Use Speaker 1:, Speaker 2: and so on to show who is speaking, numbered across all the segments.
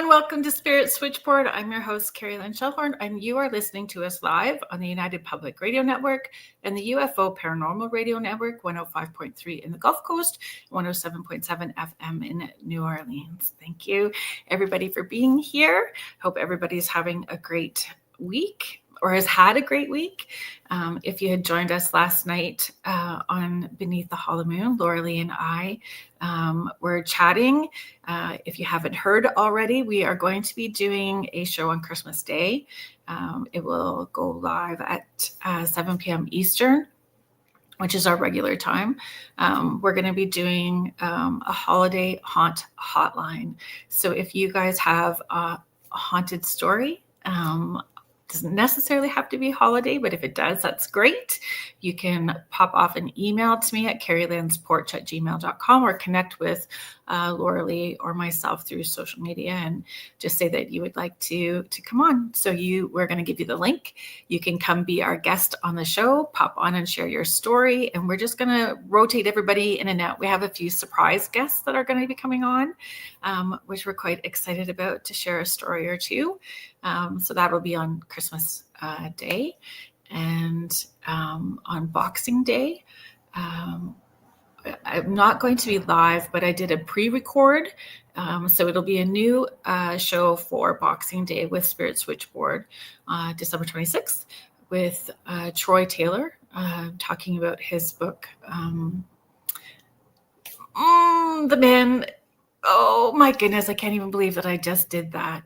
Speaker 1: and welcome to Spirit Switchboard. I'm your host, Carrie Lynn Shellhorn, and you are listening to us live on the United Public Radio Network and the UFO Paranormal Radio Network, 105.3 in the Gulf Coast, 107.7 FM in New Orleans. Thank you, everybody, for being here. Hope everybody's having a great week or has had a great week. If you had joined us last night on Beneath the Hollow Moon, Laura Lee and I were chatting. If you haven't heard already, we are going to be doing a show on Christmas Day. It will go live at 7 p.m. Eastern, which is our regular time. We're going to be doing a holiday haunt hotline. So if you guys have a haunted story, doesn't necessarily have to be holiday, but if it does, that's great. You can pop off an email to me at carrielandsporch@gmail.com or connect with Laura Lee or myself through social media and just say that you would like to come on. So we're going to give you the link. You can come be our guest on the show, pop on and share your story. And we're just going to rotate everybody in and out. We have a few surprise guests that are going to be coming on, which we're quite excited about to share a story or two. So that'll be on Christmas Day and on Boxing Day. I'm not going to be live, but I did a pre-record. So it'll be a new show for Boxing Day with Spirit Switchboard, December 26th, with Troy Taylor talking about his book, The Man. Oh my goodness, I can't even believe that I just did that.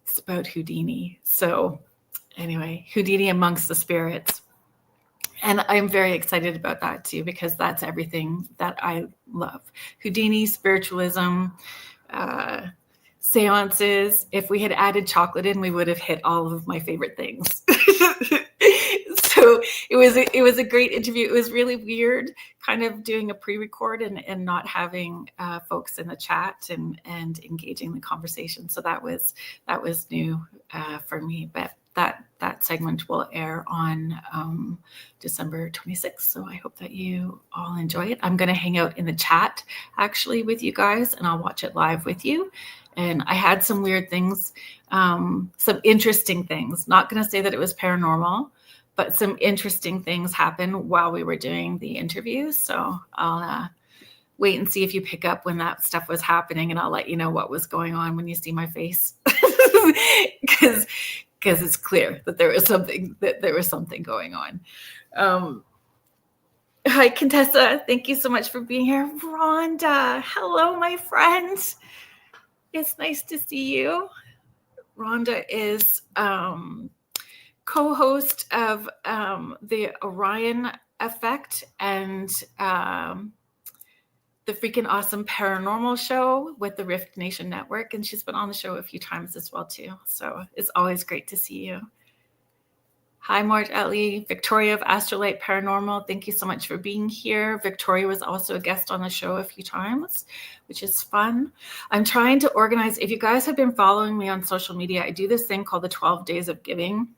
Speaker 1: It's about Houdini. So anyway, Houdini amongst the spirits. And I'm very excited about that too, because that's everything that I love. Houdini, spiritualism, seances. If we had added chocolate in, we would have hit all of my favorite things. So it was a great interview. It was really weird kind of doing a pre-record and not having folks in the chat and engaging the conversation. So that was new for me. But that segment will air on December 26th. So I hope that you all enjoy it. I'm going to hang out in the chat actually with you guys, and I'll watch it live with you. And I had some weird things, some interesting things. Not going to say that it was paranormal, but some interesting things happened while we were doing the interview. So I'll wait and see if you pick up when that stuff was happening, and I'll let you know what was going on when you see my face. Because it's clear that there was something going on. Hi, Contessa. Thank you so much for being here. Rhonda, hello, my friend. It's nice to see you. Rhonda is co-host of the Orion Effect and the freaking awesome Paranormal show with the Rift Nation Network. And she's been on the show a few times as well, too. So it's always great to see you. Hi, Mort Ellie, Victoria of Astrolight Paranormal. Thank you so much for being here. Victoria was also a guest on the show a few times, which is fun. I'm trying to organize. If you guys have been following me on social media, I do this thing called the 12 Days of Giving.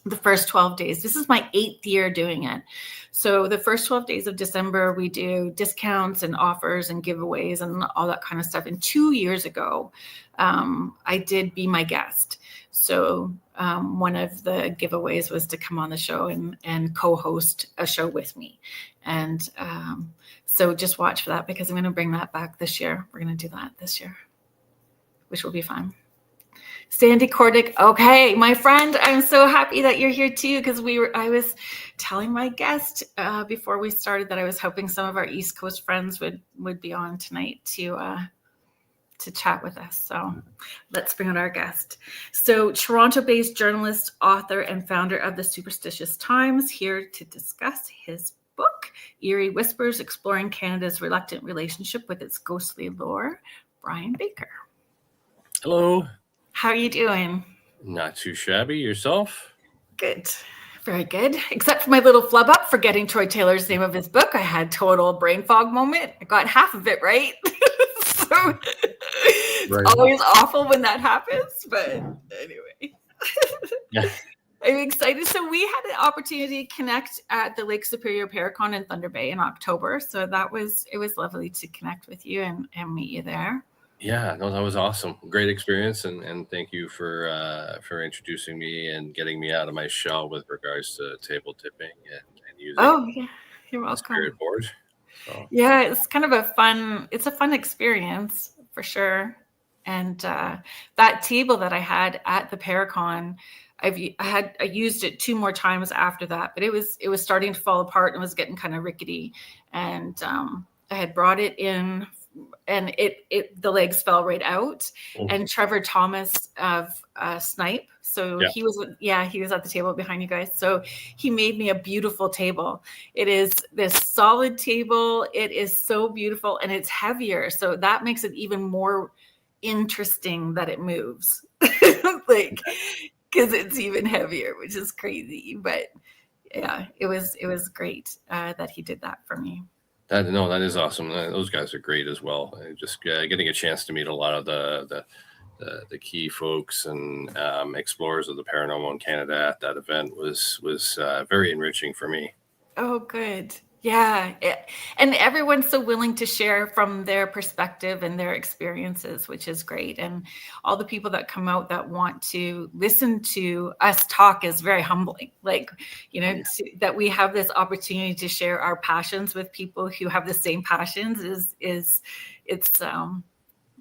Speaker 1: The first 12 days. This is my 8th year doing it. So the first 12 days of December, we do discounts and offers and giveaways and all that kind of stuff. And 2 years ago, I did Be My Guest. So one of the giveaways was to come on the show and co-host a show with me. And so just watch for that, because I'm going to bring that back this year. We're going to do that this year, which will be fun. Sandy Cordick. Okay, my friend, I'm so happy that you're here too, because I was telling my guest before we started that I was hoping some of our East Coast friends would be on tonight to chat with us. So let's bring on our guest. So Toronto-based journalist, author, and founder of the Superstitious Times, here to discuss his book, Eerie Whispers, Exploring Canada's Reluctant Relationship with Its Ghostly Lore, Brian Baker.
Speaker 2: Hello.
Speaker 1: How are you doing?
Speaker 2: Not too shabby. Yourself?
Speaker 1: Good. Very good. Except for my little flub up forgetting Troy Taylor's name of his book. I had total brain fog moment. I got half of it right. So it's always awful when that happens. But anyway.
Speaker 2: Yeah.
Speaker 1: I'm excited. So we had an opportunity to connect at the Lake Superior Paracon in Thunder Bay in October. So it was lovely to connect with you and meet you there.
Speaker 2: Yeah, no, that was awesome. Great experience, and thank you for introducing me and getting me out of my shell with regards to table tipping and using
Speaker 1: Oh, yeah, you're
Speaker 2: the
Speaker 1: welcome.
Speaker 2: spirit board. So
Speaker 1: Yeah, it's kind of it's a fun experience for sure. And that table that I had at the Paracon, I used it 2 more times after that, but it was starting to fall apart and was getting kind of rickety. And I had brought it in, and the legs fell right out.
Speaker 2: oh,
Speaker 1: And Trevor Thomas of Snipe, so
Speaker 2: yeah,
Speaker 1: he was at the table behind you guys. So he made me a beautiful table. It is this solid table. It is so beautiful, and it's heavier, so that makes it even more interesting that it moves. Like, because it's even heavier, which is crazy. But yeah, it was great that he did that for me.
Speaker 2: that is awesome. Those guys are great as well. Just getting a chance to meet a lot of the key folks and explorers of the paranormal in Canada at that event was very enriching for me.
Speaker 1: Oh, good. Yeah. And everyone's so willing to share from their perspective and their experiences, which is great. And all the people that come out that want to listen to us talk is very humbling. Like, that we have this opportunity to share our passions with people who have the same passions it's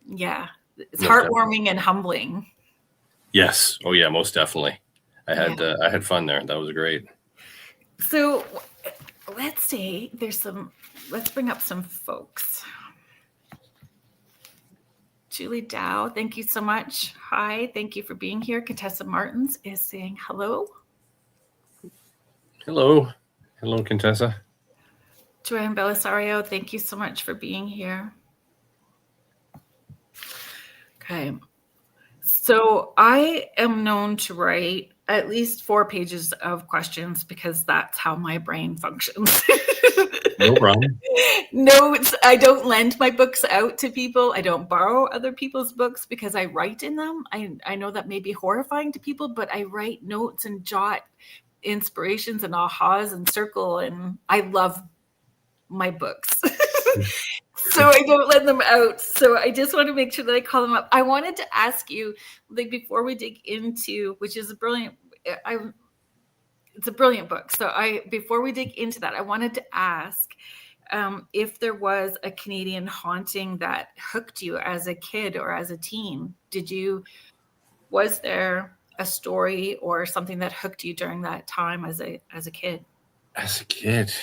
Speaker 1: yeah, it's
Speaker 2: Most definitely.
Speaker 1: heartwarming and humbling.
Speaker 2: Yes. Oh yeah, most definitely.
Speaker 1: Yeah.
Speaker 2: I had fun there. That was great.
Speaker 1: So let's see, let's bring up some folks. Julie Dow, thank you so much. Hi, thank you for being here. Contessa Martins is saying hello.
Speaker 2: Hello, Contessa.
Speaker 1: Joanne Belisario, thank you so much for being here. Okay. So I am known to write at least 4 pages of questions because that's how my brain functions.
Speaker 2: No problem.
Speaker 1: Notes. I don't lend my books out to people. I don't borrow other people's books because I write in them. I know that may be horrifying to people, but I write notes and jot inspirations and ahas and circle, and I love my books. So I don't let them out. So I just want to make sure that I call them up. I wanted to ask you, like, before we dig into, which is it's a brilliant book. So before we dig into that, I wanted to ask if there was a Canadian haunting that hooked you as a kid or as a teen. Was there a story or something that hooked you during that time as a kid
Speaker 2: As a kid,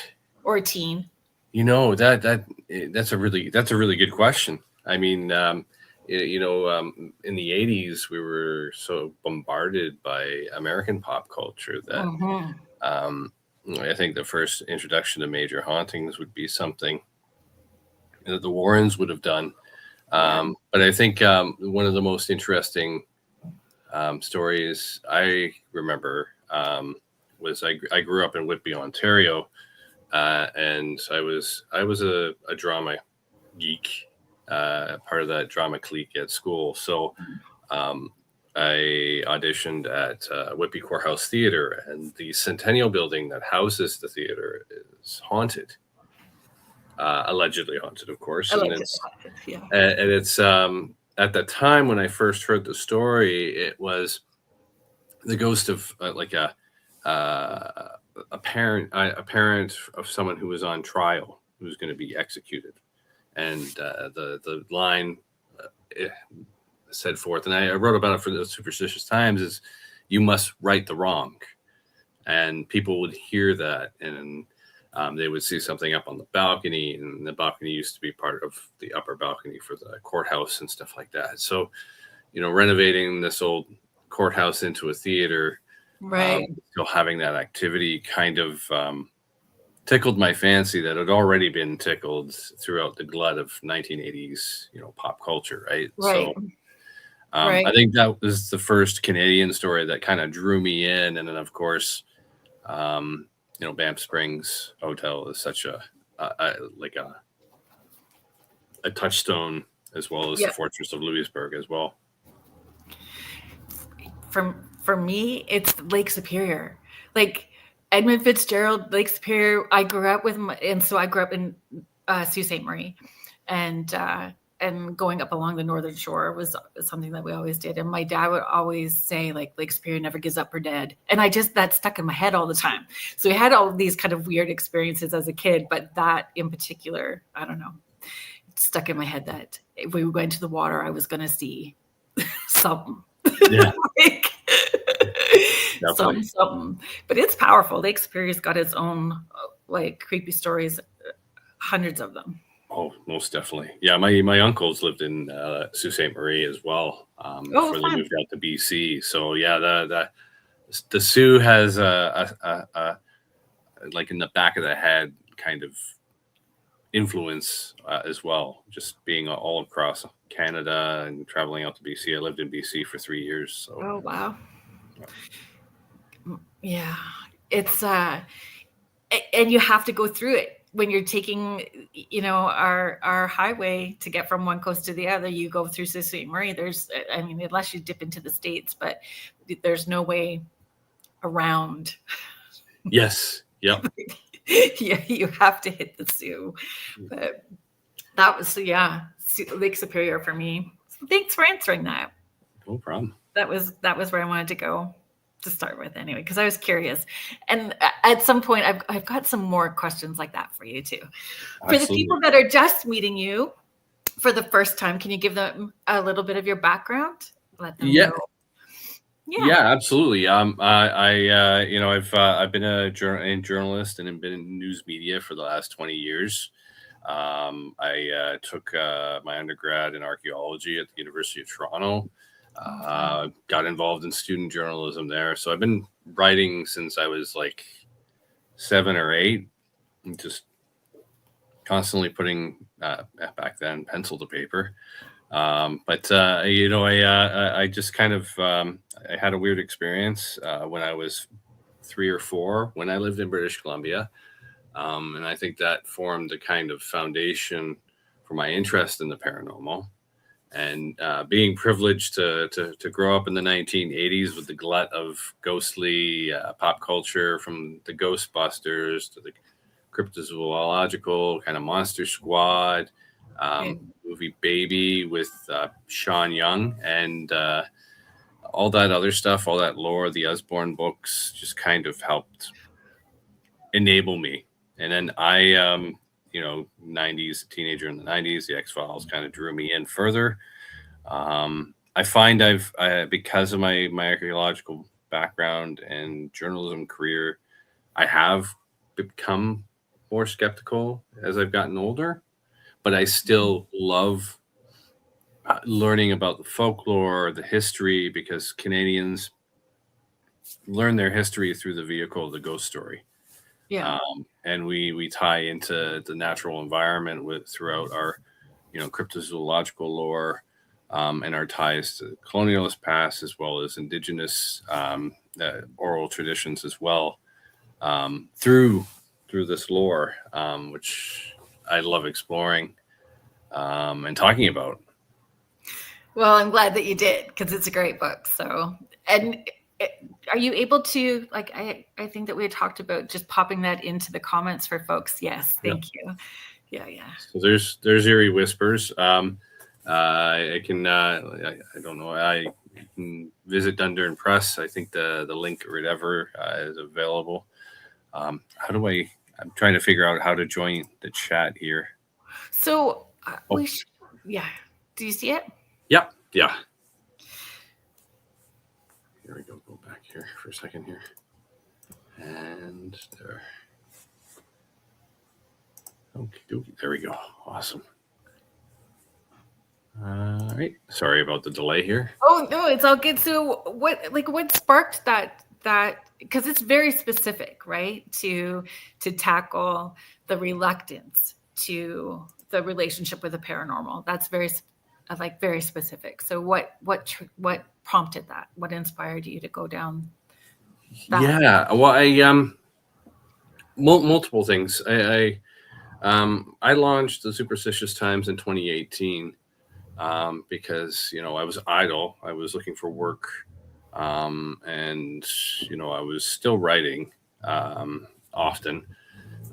Speaker 1: or a teen?
Speaker 2: that's a really good question. I mean, in the '80s, we were so bombarded by American pop culture that
Speaker 1: Mm-hmm.
Speaker 2: I think the first introduction to major hauntings would be something that the Warrens would have done. But I think one of the most interesting stories I remember was I grew up in Whitby, Ontario, and I was a drama geek, part of that drama clique at school. So I auditioned at Whitby Courthouse Theater, and the Centennial Building that houses the theater is haunted, allegedly haunted, of course.
Speaker 1: I
Speaker 2: And
Speaker 1: like it.
Speaker 2: it's
Speaker 1: Yeah.
Speaker 2: at the time when I first heard the story, it was the ghost of a parent of someone who was on trial who was going to be executed, and the line set forth, and I wrote about it for the Superstitious Times, is you must right the wrong, and people would hear that, and they would see something up on the balcony, and the balcony used to be part of the upper balcony for the courthouse and stuff like that. So, renovating this old courthouse into a theater,
Speaker 1: Right.
Speaker 2: still having that activity kind of tickled my fancy that had already been tickled throughout the glut of 1980s, pop culture, right?
Speaker 1: Right.
Speaker 2: So
Speaker 1: Right.
Speaker 2: I think that was the first Canadian story that kind of drew me in, and then of course, Banff Springs Hotel is such a touchstone, as well as
Speaker 1: Yeah.
Speaker 2: the Fortress of Louisbourg as well.
Speaker 1: For me, it's Lake Superior. Like Edmund Fitzgerald, Lake Superior. I grew up in Sault Ste. Marie, and and going up along the northern shore was something that we always did. And my dad would always say, like, Lake Superior never gives up or dead. And that stuck in my head all the time. So we had all these kind of weird experiences as a kid, but that in particular, I don't know, stuck in my head that if we went to the water, I was going to see something.
Speaker 2: Yeah.
Speaker 1: Like,
Speaker 2: Definitely.
Speaker 1: something. But it's powerful. Lake Superior's got its own like creepy stories, hundreds of them.
Speaker 2: Oh, most definitely. Yeah, my uncles lived in Sault Ste. Marie as well before they moved out to BC. So yeah, the Sioux has a like in the back of the head kind of influence as well. Just being all across Canada and traveling out to BC. I lived in BC for 3 years. So.
Speaker 1: Oh wow. Yeah, it's and you have to go through it. When you're taking, our highway to get from one coast to the other, you go through Sault Ste. Marie. Unless you dip into the States, but there's no way around.
Speaker 2: Yes. Yep.
Speaker 1: Yeah, you have to hit the Sioux. But that was, Lake Superior for me. So thanks for answering that.
Speaker 2: No problem.
Speaker 1: That was where I wanted to go to start with anyway, because I was curious. And at some point, I've got some more questions like that for you too. Absolutely. For the people that are just meeting you for the first time, can you give them a little bit of your background? Let them know.
Speaker 2: Yeah, absolutely. I've been a journalist and have been in news media for the last 20 years. I took my undergrad in archaeology at the University of Toronto. Got involved in student journalism there. So I've been writing since I was like 7 or 8, and just constantly putting back then pencil to paper. I just kind of I had a weird experience when I was 3 or 4 when I lived in British Columbia. And I think that formed a kind of foundation for my interest in the paranormal. And being privileged to grow up in the 1980s with the glut of ghostly pop culture, from the Ghostbusters to the cryptozoological kind of Monster Squad, movie Baby with Sean Young, and all that other stuff, all that lore, the Usborne books, just kind of helped enable me. And then I 90s, teenager in the 90s, the X-Files kind of drew me in further. I find I've because of my archaeological background and journalism career, I have become more skeptical as I've gotten older, but I still love learning about the folklore, the history, because Canadians learn their history through the vehicle of the ghost story.
Speaker 1: Yeah.
Speaker 2: And we tie into the natural environment throughout our, cryptozoological lore, and our ties to the colonialist past, as well as Indigenous oral traditions as well, through this lore, which I love exploring and talking about.
Speaker 1: Well, I'm glad that you did, because it's a great book. So, and are you able to, like, I think that we had talked about just popping that into the comments for folks. Yes, thank you. Yeah.
Speaker 2: So there's Eerie Whispers. I can I don't know. I can visit Dundurn Press. I think the link or whatever is available. I'm trying to figure out how to join the chat here.
Speaker 1: So do you see it?
Speaker 2: Yeah. Here we go. Go back here for a second here. And there. Okay, there we go. Awesome. All right. Sorry about the delay here.
Speaker 1: Oh no, it's all good. So what sparked that? Because it's very specific, right? To tackle the reluctance to the relationship with the paranormal. That's very specific. So what prompted that? What inspired you to go down that?
Speaker 2: Yeah, well, I multiple things. I launched the Superstitious Times in 2018 because I was idle. I was looking for work, and I was still writing often,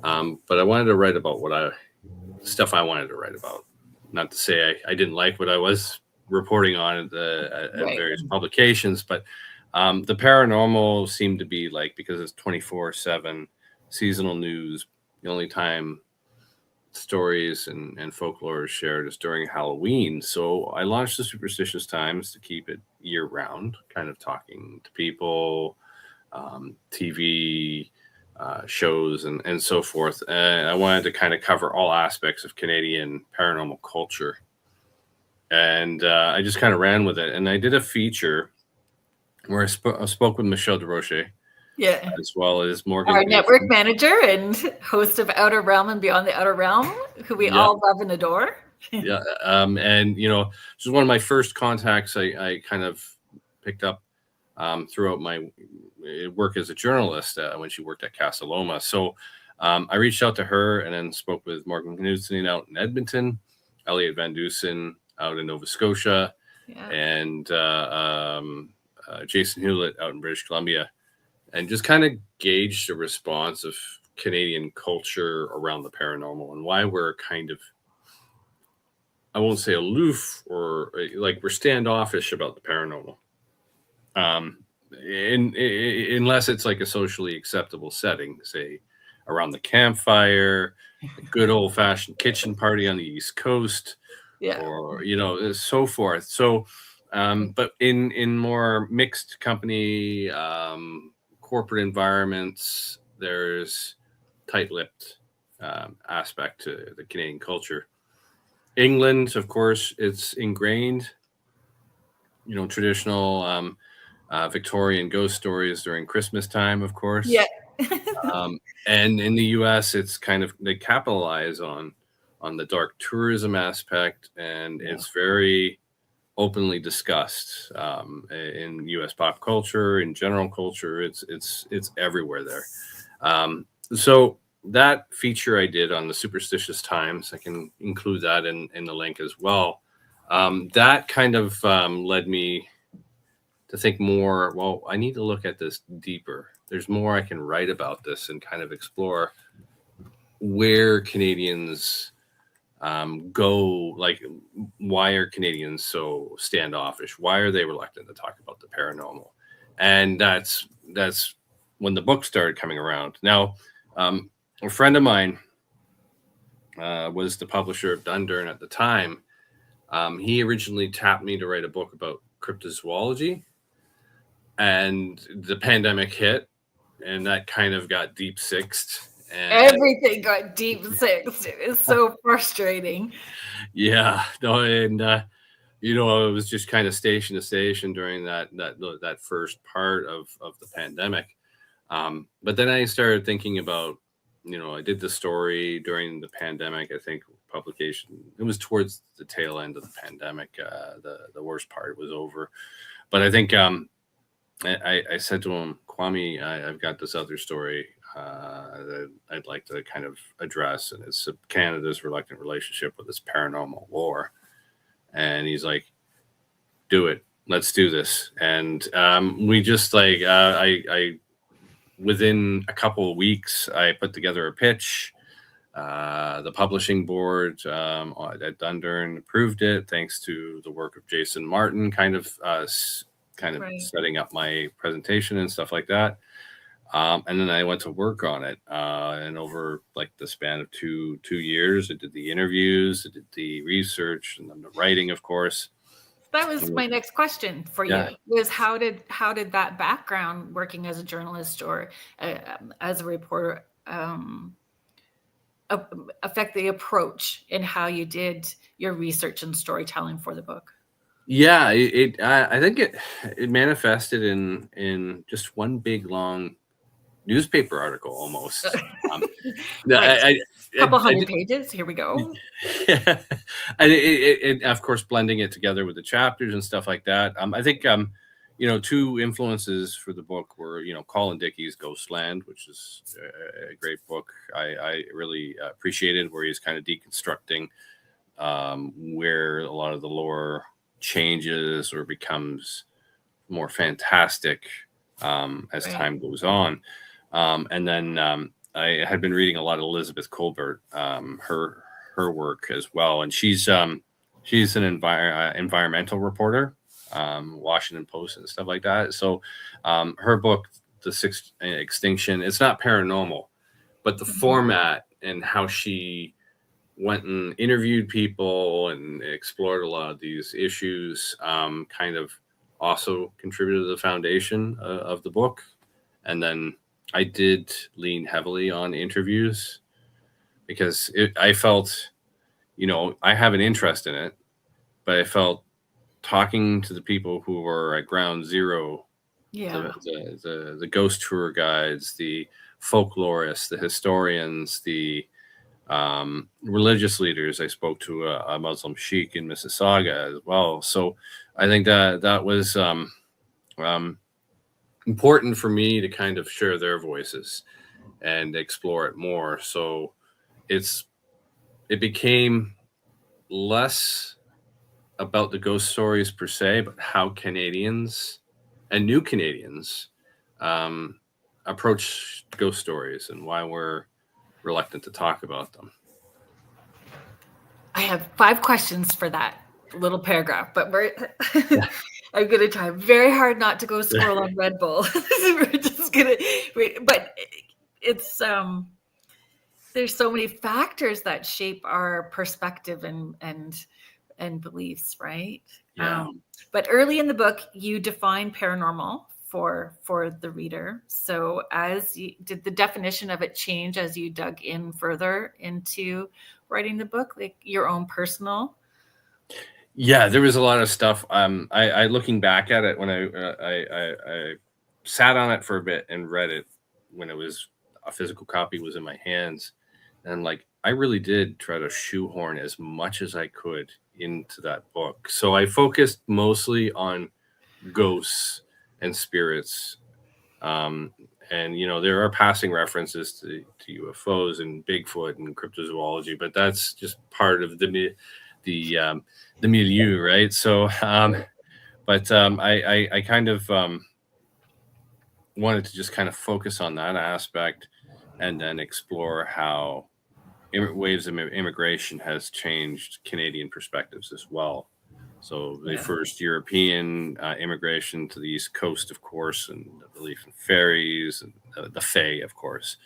Speaker 2: but I wanted to write about stuff I wanted to write about. not to say I didn't like what I was reporting on at various publications, but the paranormal seemed to be like, because it's 24/7 seasonal news, the only time stories and folklore is shared is during Halloween. So I launched the Superstitious Times to keep it year round, kind of talking to people, TV shows, and so forth. I wanted to kind of cover all aspects of Canadian paranormal culture. And I just kind of ran with it. And I did a feature where I spoke with Michelle DeRoche, as well as Morgan,
Speaker 1: our network manager and host of Outer Realm and Beyond the Outer Realm, who we all love and adore.
Speaker 2: And she's one of my first contacts I kind of picked up throughout my work as a journalist when she worked at Casa Loma. So I reached out to her and then spoke with Morgan Knudsen out in Edmonton, Elliot Van Dusen out in Nova Scotia, and Jason Hewlett out in British Columbia, and just kind of gauge the response of Canadian culture around the paranormal and why we're kind of, I won't say aloof, or like we're standoffish about the paranormal. Unless it's like a socially acceptable setting, say around the campfire, a good old fashioned kitchen party on the East Coast, or so forth. So, but in more mixed company, corporate environments, there's tight-lipped aspect to the Canadian culture. England, of course, it's ingrained, traditional Victorian ghost stories during Christmas time, of course. And in the US, it's kind of, they capitalize on the dark tourism aspect, and it's very openly discussed in US pop culture, in general culture. It's everywhere there. So that feature I did on the Superstitious Times, I can include that in the link as well. That kind of led me to think more, well, I need to look at this deeper. There's more I can write about this and kind of explore where Canadians go. Like, why are Canadians so standoffish? Why are they reluctant to talk about the paranormal? And that's when the book started coming around. Now, a friend of mine was the publisher of Dundurn at the time. He originally tapped me to write a book about cryptozoology, and the pandemic hit, and that kind of got deep sixed. And
Speaker 1: everything got deep sixed. It was so frustrating.
Speaker 2: It was just kind of station to station during that first part of the pandemic. But then I started thinking about, I did the story during the pandemic. I think publication, it was towards the tail end of the pandemic. The worst part was over. But I think I said to him, Kwame, I've got this other story that I'd like to kind of address, and it's Canada's reluctant relationship with this paranormal lore. And he's like, do it. Let's do this. And we just I within a couple of weeks, I put together a pitch. The publishing board at Dundurn approved it, thanks to the work of Jason Martin, kind of setting up my presentation and stuff like that. And then I went to work on it, and over like the span of two years, I did the interviews, I did the research, and then the writing, of course.
Speaker 1: That was my next question for you. Was how did that background, working as a journalist or as a reporter, affect the approach in how you did your research and storytelling for the book?
Speaker 2: Yeah, I think it manifested in just one big long newspaper article almost.
Speaker 1: A couple hundred pages. Here we go.
Speaker 2: Yeah, and of course blending it together with the chapters and stuff like that. I think two influences for the book were Colin Dickey's Ghostland, which is a great book. I really appreciated, where he's kind of deconstructing where a lot of the lore changes or becomes more fantastic as time goes on. And then I had been reading a lot of Elizabeth Colbert. her work as well. And she's an environmental reporter, Washington Post and stuff like that. So her book, The Sixth Extinction, it's not paranormal, but the format and how she went and interviewed people and explored a lot of these issues kind of also contributed to the foundation of the book. And then I did lean heavily on interviews because I felt, I have an interest in it, but I felt talking to the people who were at ground zero, the ghost tour guides, the folklorists, the historians, the religious leaders. I spoke to a Muslim sheikh in Mississauga as well. So I think that was important for me to kind of share their voices and explore it more. So it became less about the ghost stories per se, but how Canadians and new Canadians approach ghost stories and why we're reluctant to talk about them.
Speaker 1: I have 5 questions for that little paragraph, but I'm going to try very hard not to go scroll on Red Bull. We're just going to, but it's, there's so many factors that shape our perspective and beliefs, right?
Speaker 2: Yeah.
Speaker 1: But early in the book, you define paranormal for the reader. So did the definition of it change as you dug in further into writing the book, like your own personal?
Speaker 2: Yeah, there was a lot of stuff. I looking back at it when I sat on it for a bit and read it when it was a physical copy was in my hands, and like I really did try to shoehorn as much as I could into that book. So I focused mostly on ghosts and spirits, and there are passing references to UFOs and Bigfoot and cryptozoology, but that's just part of the milieu, right? So, I kind of wanted to just kind of focus on that aspect, and then explore how waves of immigration has changed Canadian perspectives as well. So the first European immigration to the East Coast, of course, and the belief in fairies and the Fae, of course,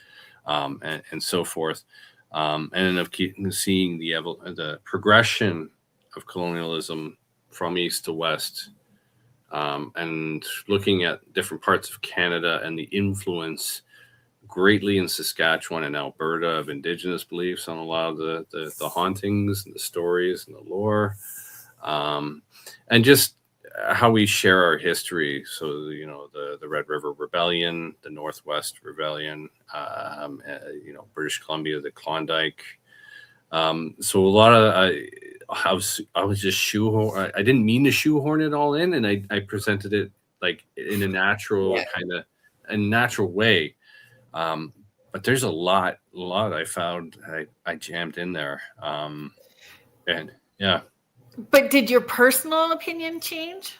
Speaker 2: and so forth. And then of seeing the progression of colonialism from east to west, and looking at different parts of Canada and the influence greatly in Saskatchewan and Alberta of Indigenous beliefs on a lot of the hauntings and the stories and the lore, and just how we share our history. So, the Red River Rebellion, the Northwest Rebellion, British Columbia, the Klondike. So a lot of I was just shoehorn. I didn't mean to shoehorn it all in, and I presented it like in a natural natural way. But there's a lot I found I jammed in there. And yeah.
Speaker 1: But did your personal opinion change,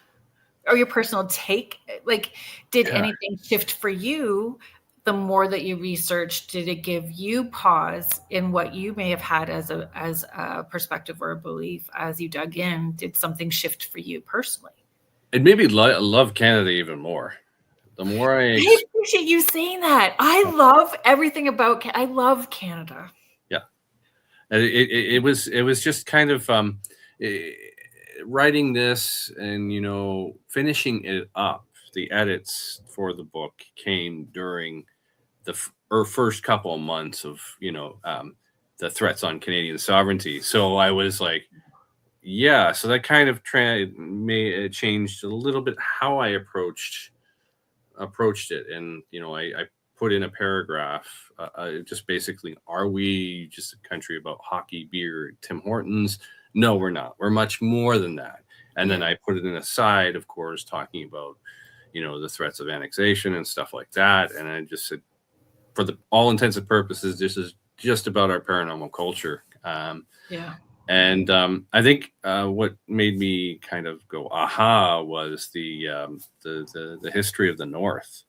Speaker 1: or your personal take? Like, did anything shift for you the more that you researched? Did it give you pause in what you may have had as a perspective or a belief as you dug in? Did something shift for you personally?
Speaker 2: It made me love Canada even more. The more I
Speaker 1: appreciate you saying that. I love everything about I love Canada.
Speaker 2: Yeah. It was just kind of writing this and finishing it up. The edits for the book came during the first couple of months of the threats on Canadian sovereignty. So I was like, so that kind of changed a little bit how I approached it. And I put in a paragraph, just basically, are we just a country about hockey, beer, Tim Hortons? No, we're not. We're much more than that. And then I put it in a side, of course, talking about the threats of annexation and stuff like that. And I just said, for all intents and purposes, this is just about our paranormal culture. And I think what made me kind of go aha was the history of the North.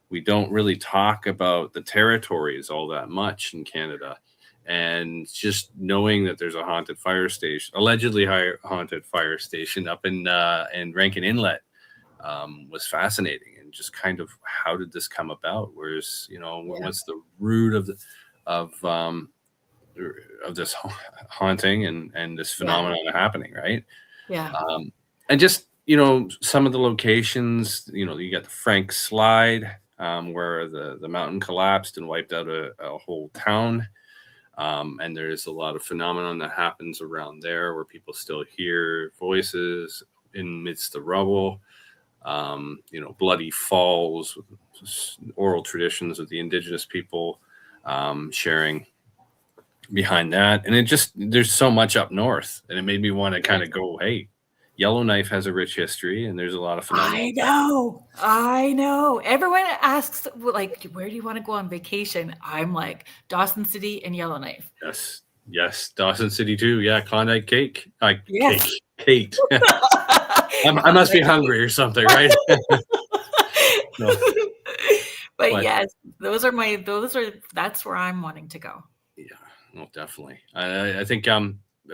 Speaker 2: We don't really talk about the territories all that much in Canada, And just knowing that there's a haunted fire station, allegedly haunted fire station up in Rankin Inlet, was fascinating. And just kind of, how did this come about? Where's, what's the root of this haunting and this phenomenon happening, right?
Speaker 1: Yeah.
Speaker 2: And just, some of the locations, you got the Frank Slide, where the mountain collapsed and wiped out a whole town. And there's a lot of phenomenon that happens around there where people still hear voices in midst the rubble. Bloody Falls, oral traditions of the indigenous people, sharing behind that. And there's so much up north, and it made me want to kind of go, hey, Yellowknife has a rich history, and there's a lot of phenomena.
Speaker 1: I know. Everyone asks, like, where do you want to go on vacation? I'm like, Dawson City and Yellowknife.
Speaker 2: Yes, Dawson City too. Yeah, Klondike cake.
Speaker 1: Yes.
Speaker 2: Kate. I must be hungry or something, right? No.
Speaker 1: But yes, that's where I'm wanting to go.
Speaker 2: Yeah, well, definitely. I think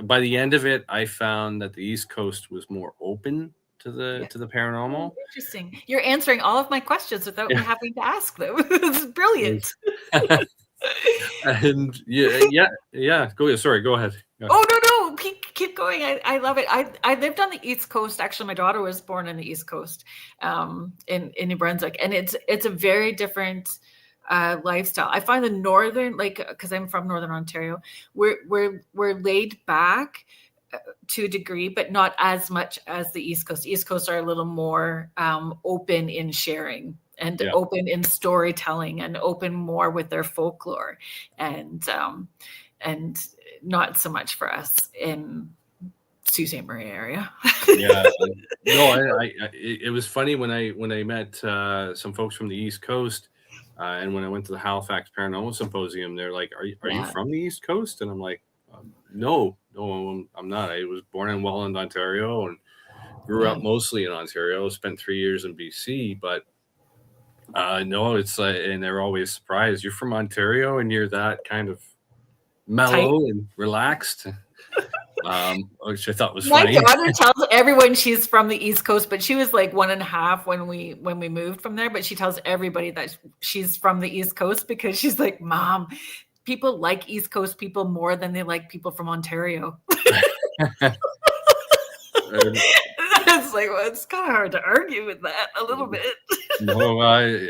Speaker 2: by the end of it, I found that the East Coast was more open to the paranormal.
Speaker 1: Oh, interesting. You're answering all of my questions without me having to ask them. It's brilliant.
Speaker 2: And yeah. Go ahead.
Speaker 1: Oh no, keep going. I love it. I lived on the East Coast. Actually, my daughter was born on the East Coast, in New Brunswick, and it's a very different lifestyle. I find the northern, because I'm from Northern Ontario, we're laid back to a degree, but not as much as the East Coast. East Coast are a little more open in sharing and open in storytelling and open more with their folklore, and not so much for us in Sault Ste. Marie area.
Speaker 2: Yeah, no, it was funny when I met some folks from the East Coast. And when I went to the Halifax Paranormal Symposium, they're like, "Are you from the East Coast?" And I'm like, "No, I'm not. I was born in Welland, Ontario, and grew up mostly in Ontario. Spent 3 years in BC, but no, it's and they're always surprised. You're from Ontario, and you're that kind of mellow and relaxed." Which I thought was funny.
Speaker 1: My daughter tells everyone she's from the East Coast, but she was like 1.5 when we moved from there. But she tells everybody that she's from the East Coast because she's like, Mom, people like East Coast people more than they like people from Ontario. It's like, well, it's kind of hard to argue with that a little bit.
Speaker 2: No,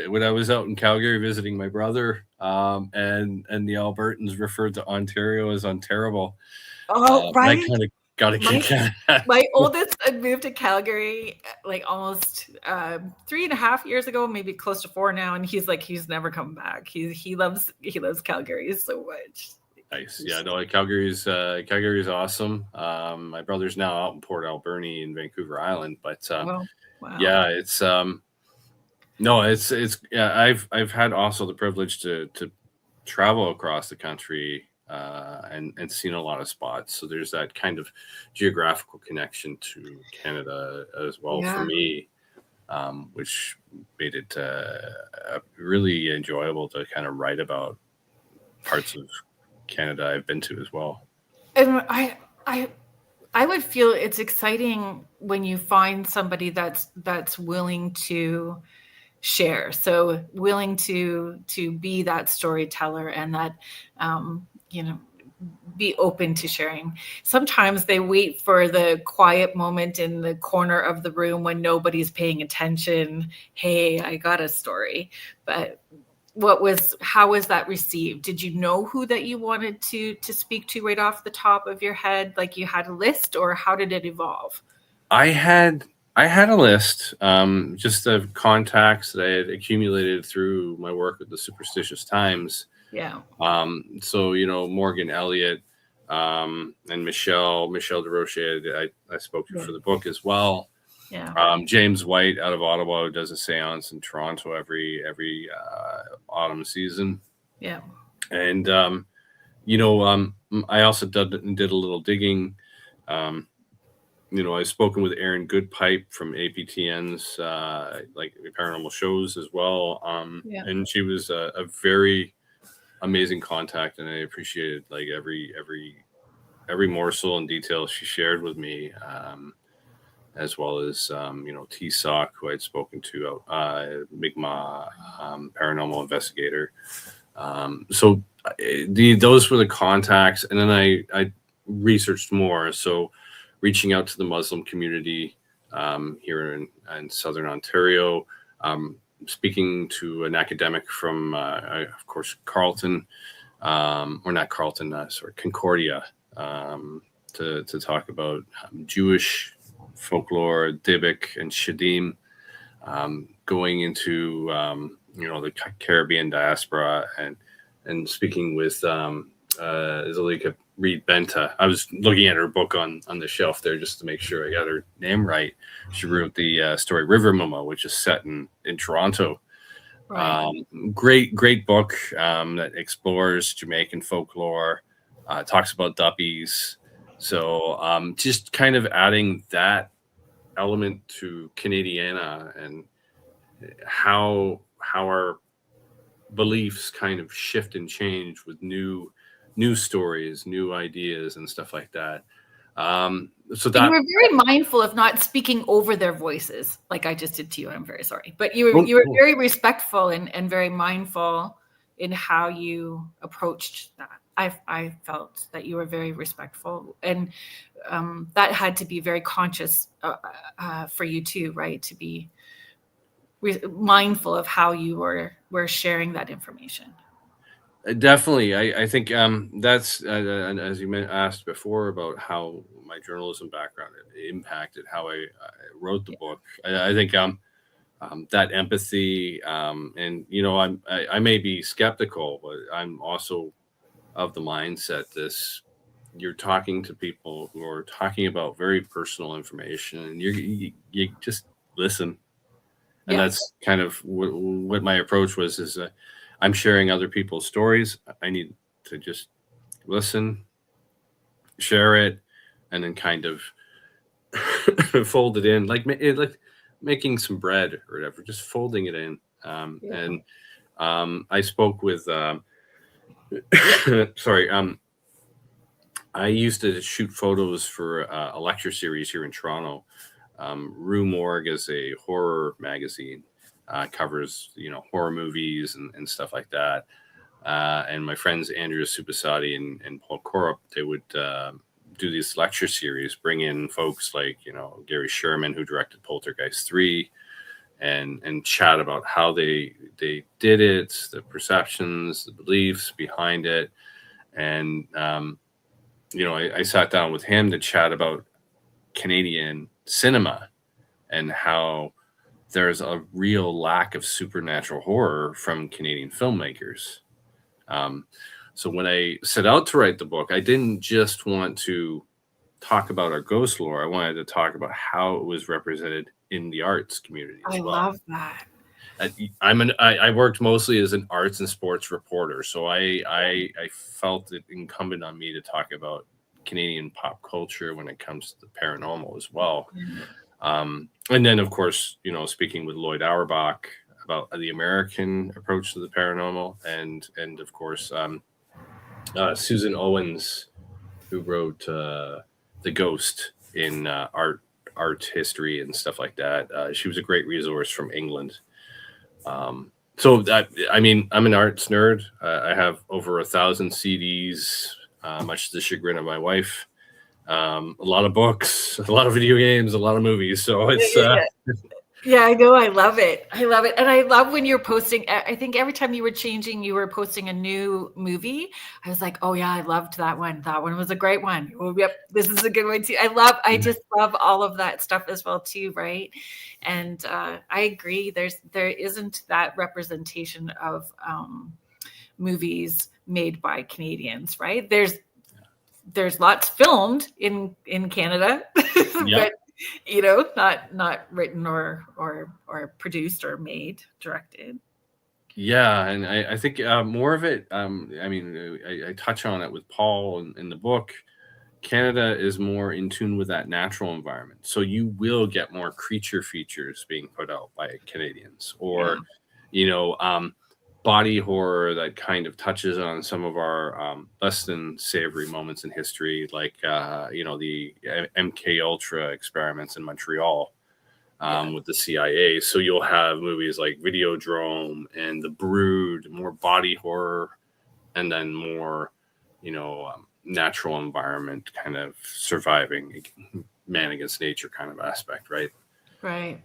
Speaker 2: when I was out in Calgary visiting my brother, and the Albertans referred to Ontario as unterrible.
Speaker 1: Oh, right.
Speaker 2: I kind of got a kick out of that.
Speaker 1: My oldest moved to Calgary like almost 3.5 years ago, maybe close to 4 now, and he's like, he's never come back. He loves Calgary so much.
Speaker 2: Nice. Yeah, no, Calgary's awesome. My brother's now out in Port Alberni in Vancouver Island, but
Speaker 1: wow.
Speaker 2: Yeah, it's I've had also the privilege to travel across the country and seen a lot of spots. So there's that kind of geographical connection to Canada as well for me, which made it really enjoyable to kind of write about parts of Canada I've been to as well.
Speaker 1: And I would feel it's exciting when you find somebody that's willing to share, so willing to be that storyteller and that be open to sharing. Sometimes they wait for the quiet moment in the corner of the room when nobody's paying attention. Hey, I got a story. But how was that received? Did you know who that you wanted to speak to right off the top of your head? Like you had a list, or how did it evolve? I had
Speaker 2: a list, just of contacts that I had accumulated through my work with the Superstitious Times.
Speaker 1: Yeah.
Speaker 2: So, Morgan Elliott, and Michelle DeRoche, I spoke to for the book as well.
Speaker 1: Yeah.
Speaker 2: James White out of Ottawa, who does a seance in Toronto every autumn season.
Speaker 1: Yeah.
Speaker 2: And, I also did a little digging. I've spoken with Erin Goodpipe from APTN's, like paranormal shows as well. And she was a very amazing contact, and I appreciated like every morsel and detail she shared with me, as well as T Sock, who I'd spoken to, Mi'kmaq, paranormal investigator. So those were the contacts, and then I researched more. So reaching out to the Muslim community here in Southern Ontario, speaking to an academic from, of course, Carleton, or not Carleton, sorry, Concordia, to talk about Jewish folklore, Dybbuk and Shadim, going into the Caribbean diaspora, and speaking with Zalika Reed Benta. I was looking at her book on the shelf there just to make sure I got her name right. She wrote the story River Momo, which is set in Toronto. Right. Great book that explores Jamaican folklore, talks about duppies. So just kind of adding that element to Canadiana and how our beliefs kind of shift and change with new stories, new ideas, and stuff like that. So that
Speaker 1: you were very mindful of not speaking over their voices, like I just did to you. I'm very sorry, but you were very respectful and very mindful in how you approached that. I felt that you were very respectful, and that had to be very conscious for you too, right? To be mindful of how you were sharing that information.
Speaker 2: Definitely. I think that's, as you asked before about how my journalism background impacted how I wrote the book. I think that empathy, and I may be skeptical, but I'm also of the mindset you're talking to people who are talking about very personal information, and you just listen. And that's kind of what my approach was, is I'm sharing other people's stories. I need to just listen, share it, and then kind of fold it in, like making some bread or whatever, just folding it in. And I spoke with, sorry, I used to shoot photos for a lecture series here in Toronto. Rue Morgue is a horror magazine, covers horror movies and stuff like that. And my friends Andrea Supasati and Paul Korup, they would do this lecture series, bring in folks like Gary Sherman, who directed Poltergeist 3, and chat about how they did it, the perceptions, the beliefs behind it. And I sat down with him to chat about Canadian cinema and how there's a real lack of supernatural horror from Canadian filmmakers. So when I set out to write the book, I didn't just want to talk about our ghost lore. I wanted to talk about how it was represented in the arts community as well.
Speaker 1: I love that.
Speaker 2: I worked mostly as an arts and sports reporter, so I felt it incumbent on me to talk about Canadian pop culture when it comes to the paranormal as well. And then, of course, speaking with Lloyd Auerbach about the American approach to the paranormal, and of course, Susan Owens, who wrote The Ghost in art history and stuff like that. She was a great resource from England. So that, I'm an arts nerd. I have over 1,000 CDs, much to the chagrin of my wife. A lot of books, a lot of video games, a lot of movies. So it's
Speaker 1: yeah, I know. I love it. And I love when you're posting. I think every time you were changing, you were posting a new movie. I was like, oh yeah, I loved that one. That one was a great one. Oh, yep, this is a good one too. I just love all of that stuff as well too, right? And I agree. There isn't that representation of movies made by Canadians, right? There's lots filmed in Canada, but not written or produced or made, directed.
Speaker 2: Yeah, and I think more of it. I touch on it with Paul in the book. Canada is more in tune with that natural environment, so you will get more creature features being put out by Canadians, or body horror that kind of touches on some of our less than savory moments in history, like the MK Ultra experiments in Montreal with the CIA. So you'll have movies like Videodrome and The Brood, more body horror, and then more natural environment kind of surviving man against nature kind of aspect, right?
Speaker 1: Right.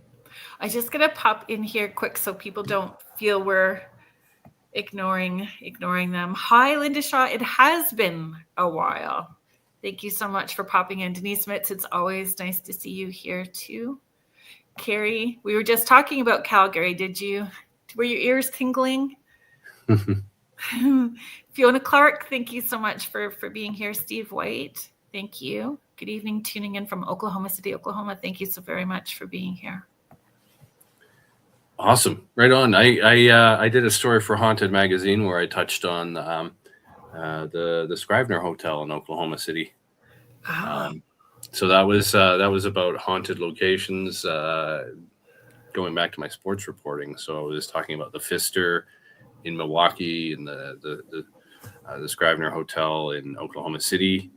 Speaker 1: I just gonna pop in here quick so people don't feel we're ignoring them. Hi, Linda Shaw. It has been a while. Thank you so much for popping in. Denise Mitz, it's always nice to see you here too. Carrie, we were just talking about Calgary. Were your ears tingling? Fiona Clark, thank you so much for being here. Steve White, thank you. Good evening, tuning in from Oklahoma City, Oklahoma. Thank you so very much for being here.
Speaker 2: Awesome. Right on. I did a story for Haunted Magazine where I touched on the Scrivener Hotel in Oklahoma City. So that was about haunted locations, going back to my sports reporting. So I was talking about the Pfister in Milwaukee and the Scrivener Hotel in Oklahoma City.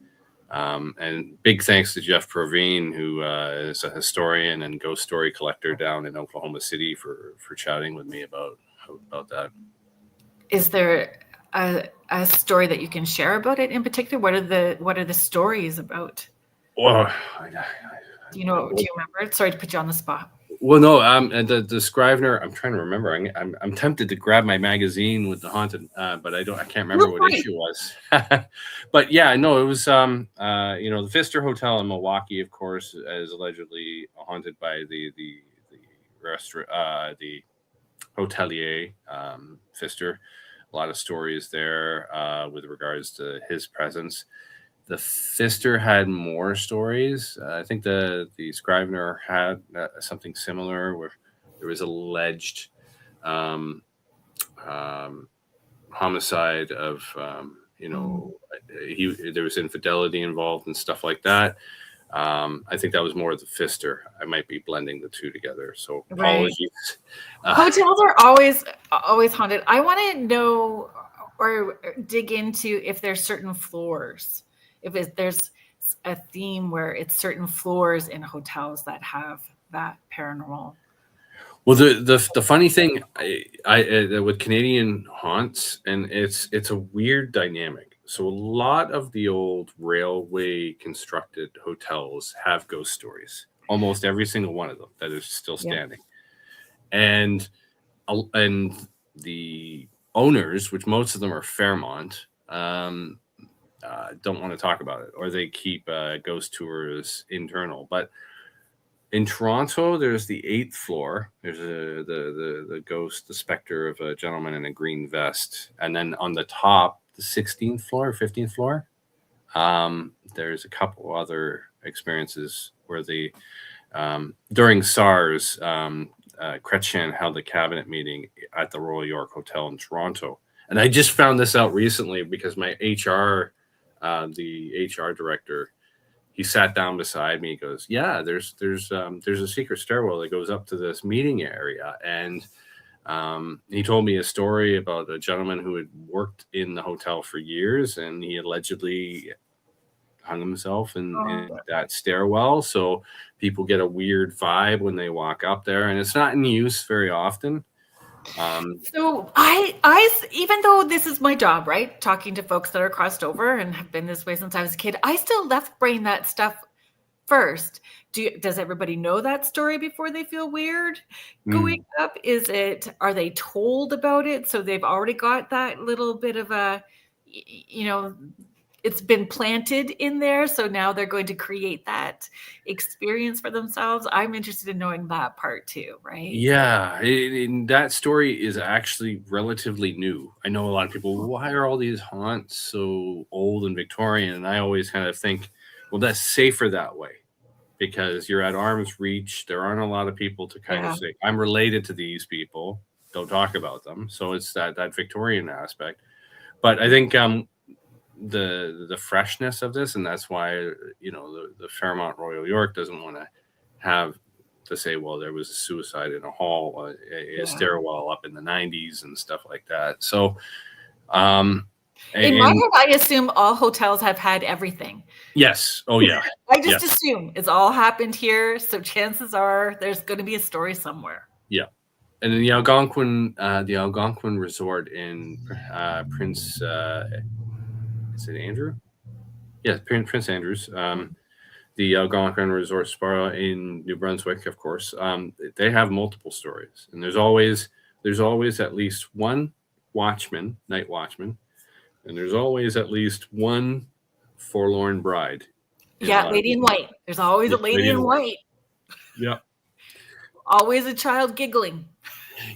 Speaker 2: And big thanks to Jeff Provine, who is a historian and ghost story collector down in Oklahoma City, for chatting with me about that. Is
Speaker 1: there a story that you can share about it in particular? What are the stories about?
Speaker 2: Well,
Speaker 1: do you remember? Sorry to put you on the spot.
Speaker 2: Well, no, and the Scrivener, I'm trying to remember. I'm tempted to grab my magazine with the haunted, but I can't remember what issue was. But yeah, no, it was the Pfister Hotel in Milwaukee, of course, is allegedly haunted by the restaurant, the hotelier, Pfister. A lot of stories there with regards to his presence. The Pfister had more stories. I think the Scrivener had something similar, where there was alleged homicide of, there was infidelity involved and stuff like that. I think that was more of the Pfister. I might be blending the two together, so apologies.
Speaker 1: Hotels are always haunted. I want to know or dig into if there's certain floors. If there's a theme where it's certain floors in hotels that have that paranormal.
Speaker 2: Well, the funny thing, I with Canadian haunts, and it's a weird dynamic. So a lot of the old railway constructed hotels have ghost stories. Almost every single one of them that is still standing, and the owners, which most of them are Fairmont, don't want to talk about it, or they keep ghost tours internal. But in Toronto, there's the 8th floor. There's the ghost, the specter of a gentleman in a green vest, and then on the top, the 16th floor, 15th floor, there's a couple other experiences where during SARS, Chrétien held a cabinet meeting at the Royal York Hotel in Toronto, and I just found this out recently because my the HR director, he sat down beside me. He goes, "Yeah, there's a secret stairwell that goes up to this meeting area," and he told me a story about a gentleman who had worked in the hotel for years, and he allegedly hung himself in that stairwell. So people get a weird vibe when they walk up there, and it's not in use very often.
Speaker 1: So I, even though this is my job, right, talking to folks that are crossed over and have been this way since I was a kid, I still left brain that stuff first. Does everybody know that story before they feel weird going up? Are they told about it? So they've already got that little bit of a, it's been planted in there. So now they're going to create that experience for themselves. I'm interested in knowing that part too, right?
Speaker 2: Yeah. That story is actually relatively new. I know a lot of people, why are all these haunts so old and Victorian? And I always kind of think, well, that's safer that way because you're at arm's reach. There aren't a lot of people to kind of say, I'm related to these people. Don't talk about them. So it's that Victorian aspect. But I think, the freshness of this, and that's why the Fairmont Royal York doesn't want to have to say, well, there was a suicide in a hall, a stairwell up in the 90s and stuff like that. So,
Speaker 1: in my head, I assume all hotels have had everything.
Speaker 2: Yes. Oh, yeah.
Speaker 1: I just assume it's all happened here. So chances are there's going to be a story somewhere.
Speaker 2: Yeah. And in the Algonquin Resort in Prince, is it Andrew? Yeah, Prince Andrews. The Algonquin Resort Spa in New Brunswick, of course. They have multiple stories, and there's always at least one night watchman, and there's always at least one forlorn bride.
Speaker 1: Yeah, lady in white. There's always a lady in white.
Speaker 2: Yeah.
Speaker 1: Always a child giggling.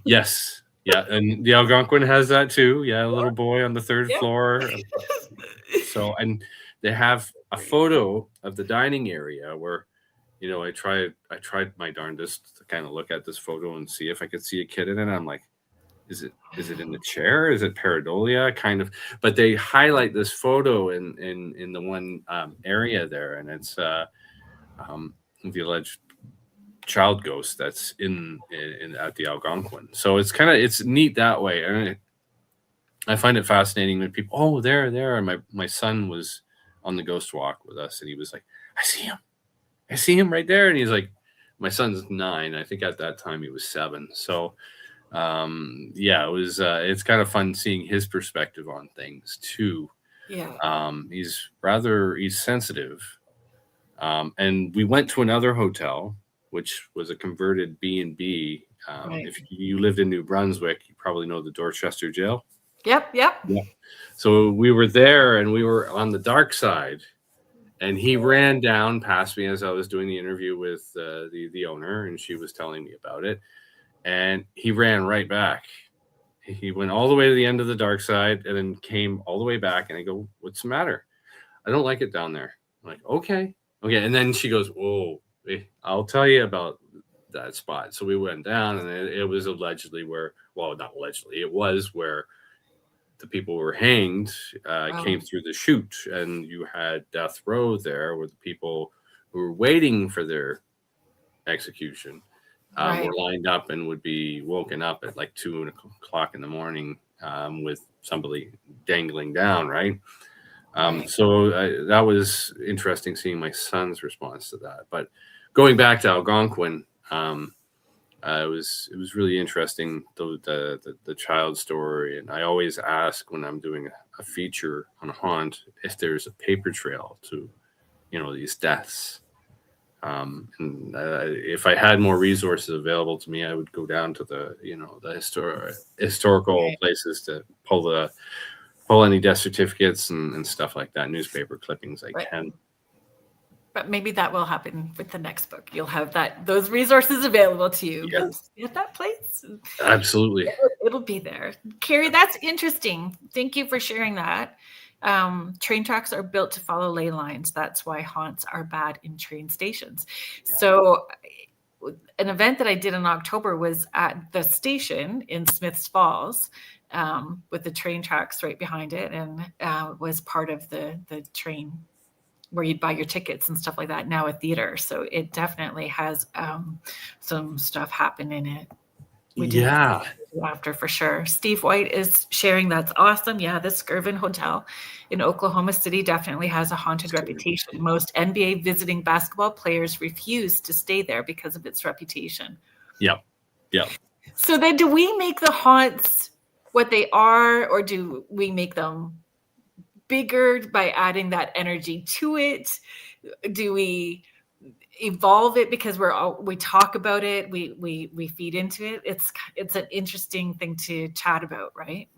Speaker 2: Yes. Yeah, and the Algonquin has that too. Yeah, a little boy on the third floor. So, and they have a photo of the dining area where, I tried my darndest to kind of look at this photo and see if I could see a kid in it. I'm like, is it in the chair? Is it pareidolia? Kind of, but they highlight this photo in the one area there, and it's the alleged child ghost that's in at the Algonquin. So it's neat that way, and I find it fascinating when people, oh, there. And my son was on the ghost walk with us, and he was like, I see him right there, and he's like, my son's 9. I think at that time he was 7. So. It was it's kind of fun seeing his perspective on things too. He's sensitive, and we went to another hotel which was a converted B&B. If you lived in New Brunswick, you probably know the Dorchester jail.
Speaker 1: Yep.
Speaker 2: So we were there, and we were on the dark side, and he ran down past me as I was doing the interview with the owner, and she was telling me about it. And he ran right back. He went all the way to the end of the dark side and then came all the way back. And I go, what's the matter? I don't like it down there. I'm like, okay. And then she goes, whoa, I'll tell you about that spot. So we went down, and it was allegedly where, well, not allegedly, it was where the people who were hanged came through the chute. And you had death row there with the people who were waiting for their execution. Were lined up and would be woken up at like 2 o'clock in the morning with somebody dangling down, right? So that was interesting seeing my son's response to that. But going back to Algonquin, it was really interesting, the child story. And I always ask when I'm doing a feature on a haunt if there's a paper trail to, these deaths. And if I had more resources available to me, I would go down to the historical places to pull any death certificates and stuff like that, newspaper clippings I can.
Speaker 1: But maybe that will happen with the next book. You'll have those resources available to you.
Speaker 2: Yes.
Speaker 1: At that place.
Speaker 2: Absolutely.
Speaker 1: It'll be there. Carrie, that's interesting. Thank you for sharing that. Train tracks are built to follow ley lines. That's why haunts are bad in train stations. So an event that I did in October was at the station in Smiths Falls with the train tracks right behind it, and was part of the train where you'd buy your tickets and stuff like that, now a theater. So it definitely has some stuff happen in it. After for sure. Steve White is sharing. That's awesome. Yeah, the Skirvin Hotel in Oklahoma City definitely has a haunted reputation. Most NBA visiting basketball players refuse to stay there because of its reputation.
Speaker 2: Yep.
Speaker 1: So then do we make the haunts what they are, or do we make them bigger by adding that energy to it? Do we evolve it because we talk about it, we feed into it? It's an interesting thing to chat about, right?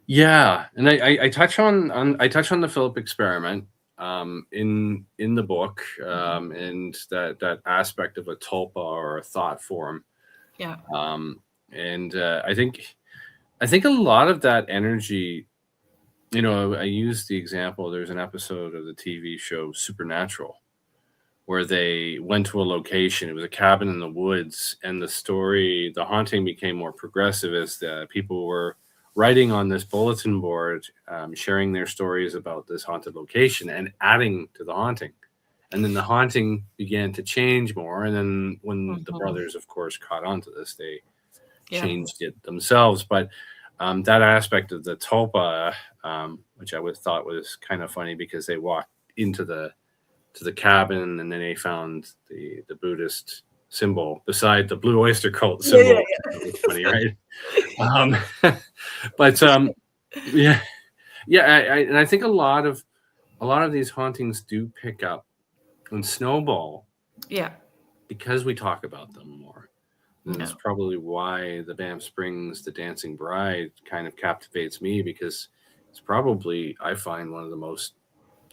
Speaker 2: Yeah, and I touch on the Philip experiment in the book, and that aspect of a tulpa or a thought form.
Speaker 1: Yeah.
Speaker 2: And I think a lot of that energy, I use the example, there's an episode of the TV show Supernatural where they went to a location. It was a cabin in the woods, and the haunting became more progressive as the people were writing on this bulletin board, sharing their stories about this haunted location and adding to the haunting. And then the haunting began to change more. And then when the
Speaker 1: Mhm.
Speaker 2: brothers, of course, caught on to this, they
Speaker 1: Yeah.
Speaker 2: changed it themselves. But that aspect of the tulpa, which I thought was kind of funny, because they walked into the cabin and then they found the Buddhist symbol beside the blue oyster cult symbol. That was funny, right? But yeah, and I think a lot of these hauntings do pick up and snowball.
Speaker 1: Yeah.
Speaker 2: Because we talk about them more. And
Speaker 1: No.
Speaker 2: that's probably why the Banff Springs, the Dancing Bride, kind of captivates me, because it's probably, I find, one of the most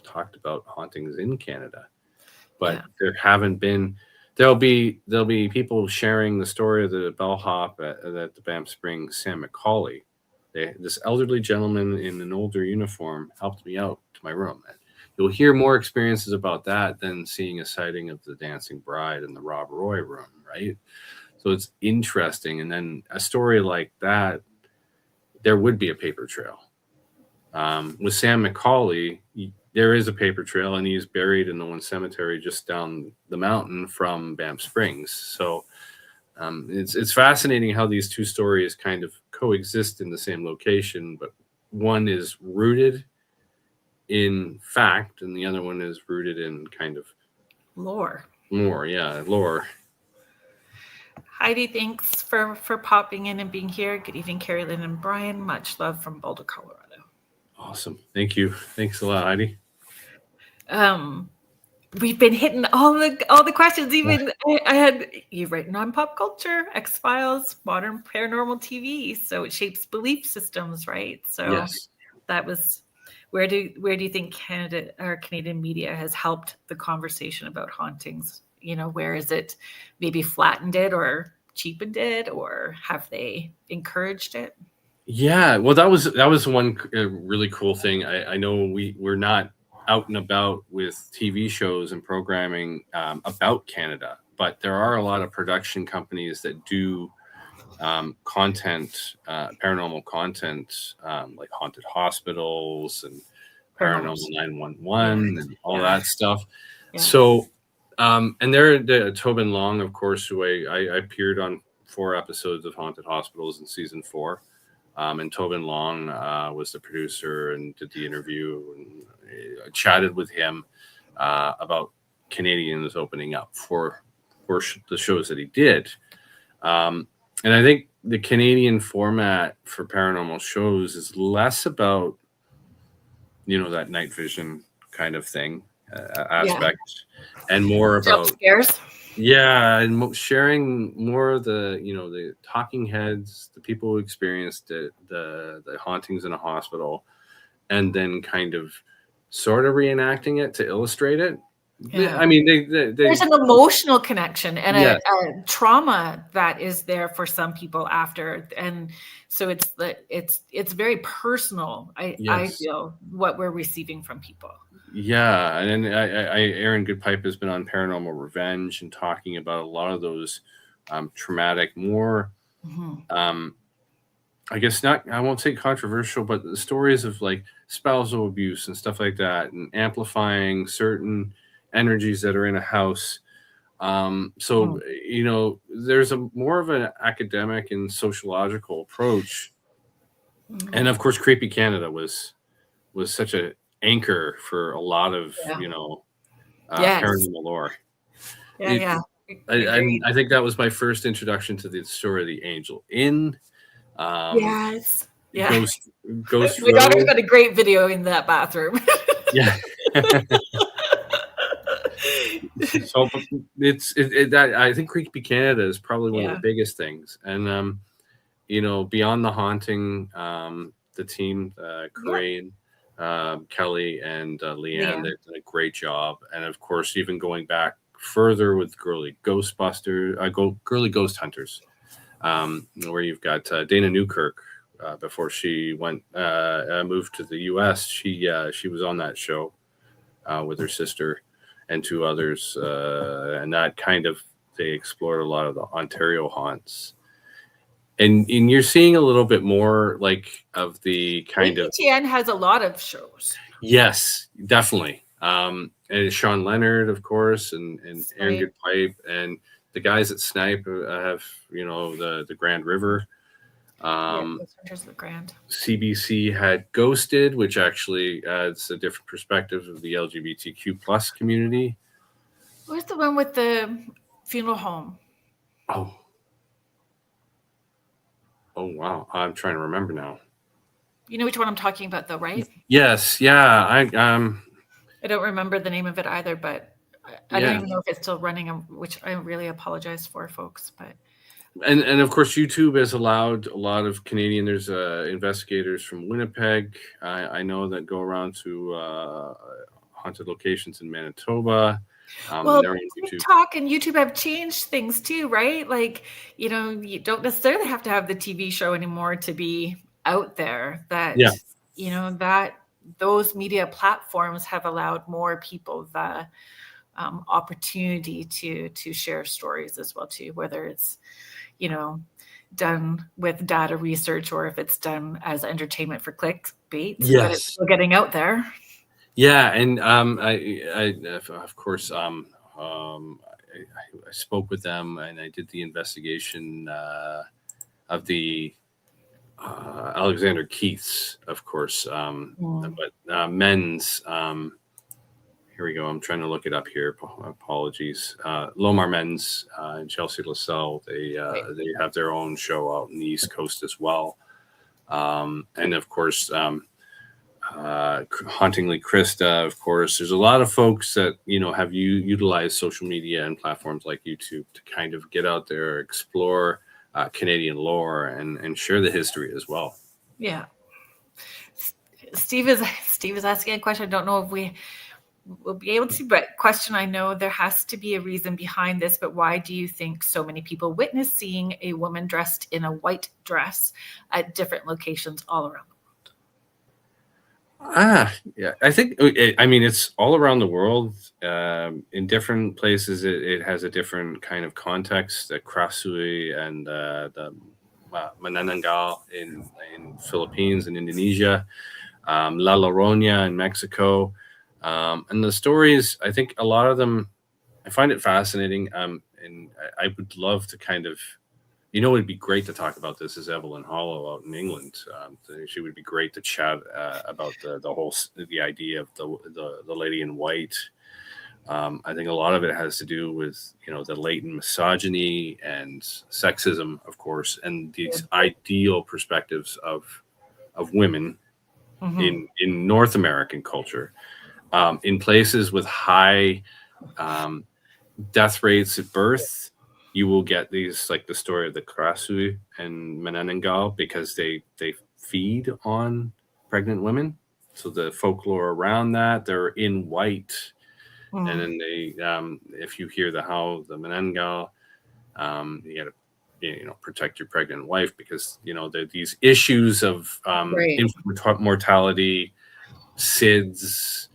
Speaker 2: talked about hauntings in Canada. But there haven't been. There'll be people sharing the story of the bellhop at the Banff Springs, Sam McCauley. This elderly gentleman in an older uniform helped me out to my room. And you'll hear more experiences about that than seeing a sighting of the Dancing Bride in the Rob Roy room, right? So it's interesting. And then a story like that, there would be a paper trail. With Sam McCauley, there is a paper trail, and he's buried in the one cemetery just down the mountain from Banff Springs. So it's fascinating how these two stories kind of coexist in the same location, but one is rooted in fact, and the other one is rooted in kind of
Speaker 1: lore.
Speaker 2: Lore.
Speaker 1: Heidi, thanks for popping in and being here. Good evening, Carrie Lynn and Brian. Much love from Boulder, Colorado.
Speaker 2: Awesome. Thank you. Thanks a lot, Heidi.
Speaker 1: We've been hitting all the questions. Even I had you written on pop culture, X-Files, modern paranormal TV. So it shapes belief systems, right? So that was where do you think Canada or Canadian media has helped the conversation about hauntings? You know, where is it maybe flattened it or cheapened it, or have they encouraged it?
Speaker 2: Yeah, well, that was one really cool thing. I know we're not out and about with TV shows and programming about Canada, but there are a lot of production companies that do content, paranormal content, like haunted hospitals and Paranormal 911 and all that stuff. Yeah. So, and they're Tobin Long, of course, who I appeared on 4 episodes of Haunted Hospitals in season 4. And Tobin Long was the producer and did the interview, and chatted with him about Canadians opening up for the shows that he did. And I think the Canadian format for paranormal shows is less about, that night vision kind of thing aspect, and more about
Speaker 1: jump scares.
Speaker 2: Yeah, and sharing more of the, the talking heads, the people who experienced it, the hauntings in a hospital, and then kind of sort of reenacting it to illustrate it. Yeah. I mean,
Speaker 1: there's an emotional connection and a trauma that is there for some people after, and so it's very personal. I feel what we're receiving from people.
Speaker 2: Yeah, and then Aaron Goodpipe has been on Paranormal Revenge and talking about a lot of those traumatic, more, I guess not, I won't say controversial, but the stories of like spousal abuse and stuff like that, and amplifying certain energies that are in a house. So, there's more of an academic and sociological approach. And of course, Creepy Canada was such an anchor for a lot of paranormal lore. I think that was my first introduction to the story of the Angel Inn.
Speaker 1: Ghost
Speaker 2: My
Speaker 1: daughter's got a great video in that bathroom.
Speaker 2: Yeah. So I think Creepy Canada is probably one of the biggest things, and Beyond the Haunting, the team, Corinne, Kelly, and Leanne, they've done a great job. And of course, even going back further with Girly Ghost Hunters, where you've got Dana Newkirk. Before she moved to the U.S., she was on that show with her sister and 2 others, and that kind of, they explored a lot of the Ontario haunts. And you're seeing a little bit more like of the kind of...
Speaker 1: ATN has a lot of shows.
Speaker 2: Yes, definitely. and Sean Leonard, of course, and Aaron
Speaker 1: Snipe.
Speaker 2: Goodpipe, and the guys at Snipe have, the Grand River.
Speaker 1: Yeah, Ghost Hunters of the Grand.
Speaker 2: CBC had Ghosted, which actually adds a different perspective of the LGBTQ plus community.
Speaker 1: Where's the one with the funeral home?
Speaker 2: Oh wow, I'm trying to remember now.
Speaker 1: You know which one I'm talking about, though, right?
Speaker 2: Yes, yeah. I
Speaker 1: don't remember the name of it either, but I don't even know if it's still running, which I really apologize for, folks. But
Speaker 2: and of course, YouTube has allowed a lot of Canadian. There's investigators from Winnipeg. I know that go around to haunted locations in Manitoba.
Speaker 1: Well, TikTok and YouTube have changed things too, right? Like, you don't necessarily have to have the TV show anymore to be out there. That those media platforms have allowed more people the opportunity to share stories as well too, whether it's done with data research or if it's done as entertainment for clickbait.
Speaker 2: Yes,
Speaker 1: but it's still getting out there.
Speaker 2: Yeah, and I of course I spoke with them and I did the investigation of the Alexander Keith's, of course, but men's. Here we go. I'm trying to look it up here. Apologies. Lomar Men's and Chelsea LaSalle. They have their own show out in the East Coast as well, and of course. Hauntingly Krista, of course. There's a lot of folks that have utilized social media and platforms like YouTube to kind of get out there, explore Canadian lore, and share the history as well.
Speaker 1: Yeah. Steve is asking a question. I don't know if we will be able to, but question, I know there has to be a reason behind this, but why do you think so many people witness seeing a woman dressed in a white dress at different locations all around the world?
Speaker 2: Yeah, I think, it's all around the world. In different places, it has a different kind of context. The Krasui and the Manananggal in Philippines and Indonesia, La Llorona in Mexico. And the stories, I think a lot of them, I find it fascinating. And I would love to kind of, it'd be great to talk about this is Evelyn Hollow out in England. She would be great to chat about the idea of the lady in white. I think a lot of it has to do with the latent misogyny and sexism, of course, and these ideal perspectives of women in North American culture, in places with high death rates at birth. You will get these, like the story of the Krasui and Manananggal, because they feed on pregnant women. So the folklore around that, they're in white. And then they, if you hear the Manananggal, you got to, protect your pregnant wife, because, these issues of infant mortality, SIDS,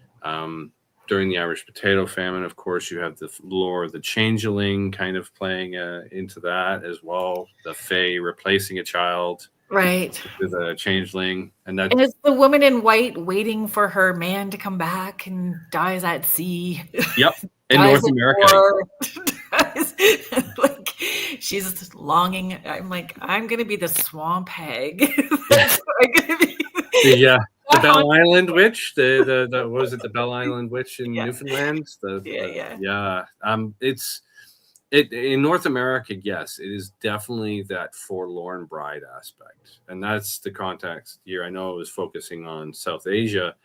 Speaker 2: during the Irish potato famine, of course, you have the lore of the changeling kind of playing into that as well. The fae replacing a child,
Speaker 1: right,
Speaker 2: with a changeling, and
Speaker 1: it's the woman in white waiting for her man to come back and dies at sea.
Speaker 2: Yep, in North America,
Speaker 1: like she's longing. I'm like, I'm gonna be the swamp hag. That's what I'm gonna be.
Speaker 2: The Bell Island Witch, the what was it? The Bell Island Witch in Newfoundland. It's in North America. Yes, it is definitely that forlorn bride aspect, and that's the context here. I know I was focusing on South Asia,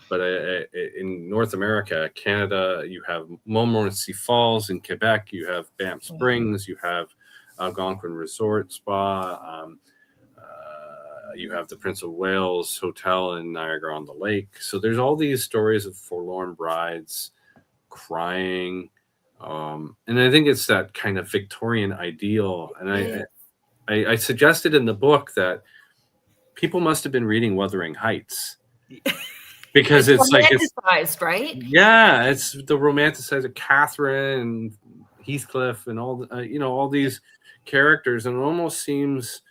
Speaker 2: but in North America, Canada, you have Montmorency Falls in Quebec, you have Banff Springs, you have Algonquin Resort Spa. You have the Prince of Wales Hotel in Niagara-on-the-Lake. So there's all these stories of forlorn brides crying. And I think it's that kind of Victorian ideal. And I suggested in the book that people must have been reading Wuthering Heights. Because it's like
Speaker 1: romanticized, right?
Speaker 2: Yeah, it's the romanticized of Catherine and Heathcliff and all all these characters. And it almost seems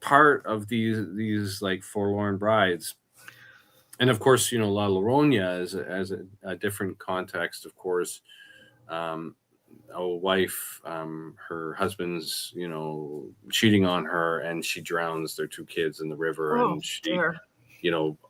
Speaker 2: part of these like forlorn brides. And of course, La Llorona is as a different context. Of course, a wife, her husband's, cheating on her, and she drowns their two kids in the river,
Speaker 1: Oh,
Speaker 2: and she,
Speaker 1: dear.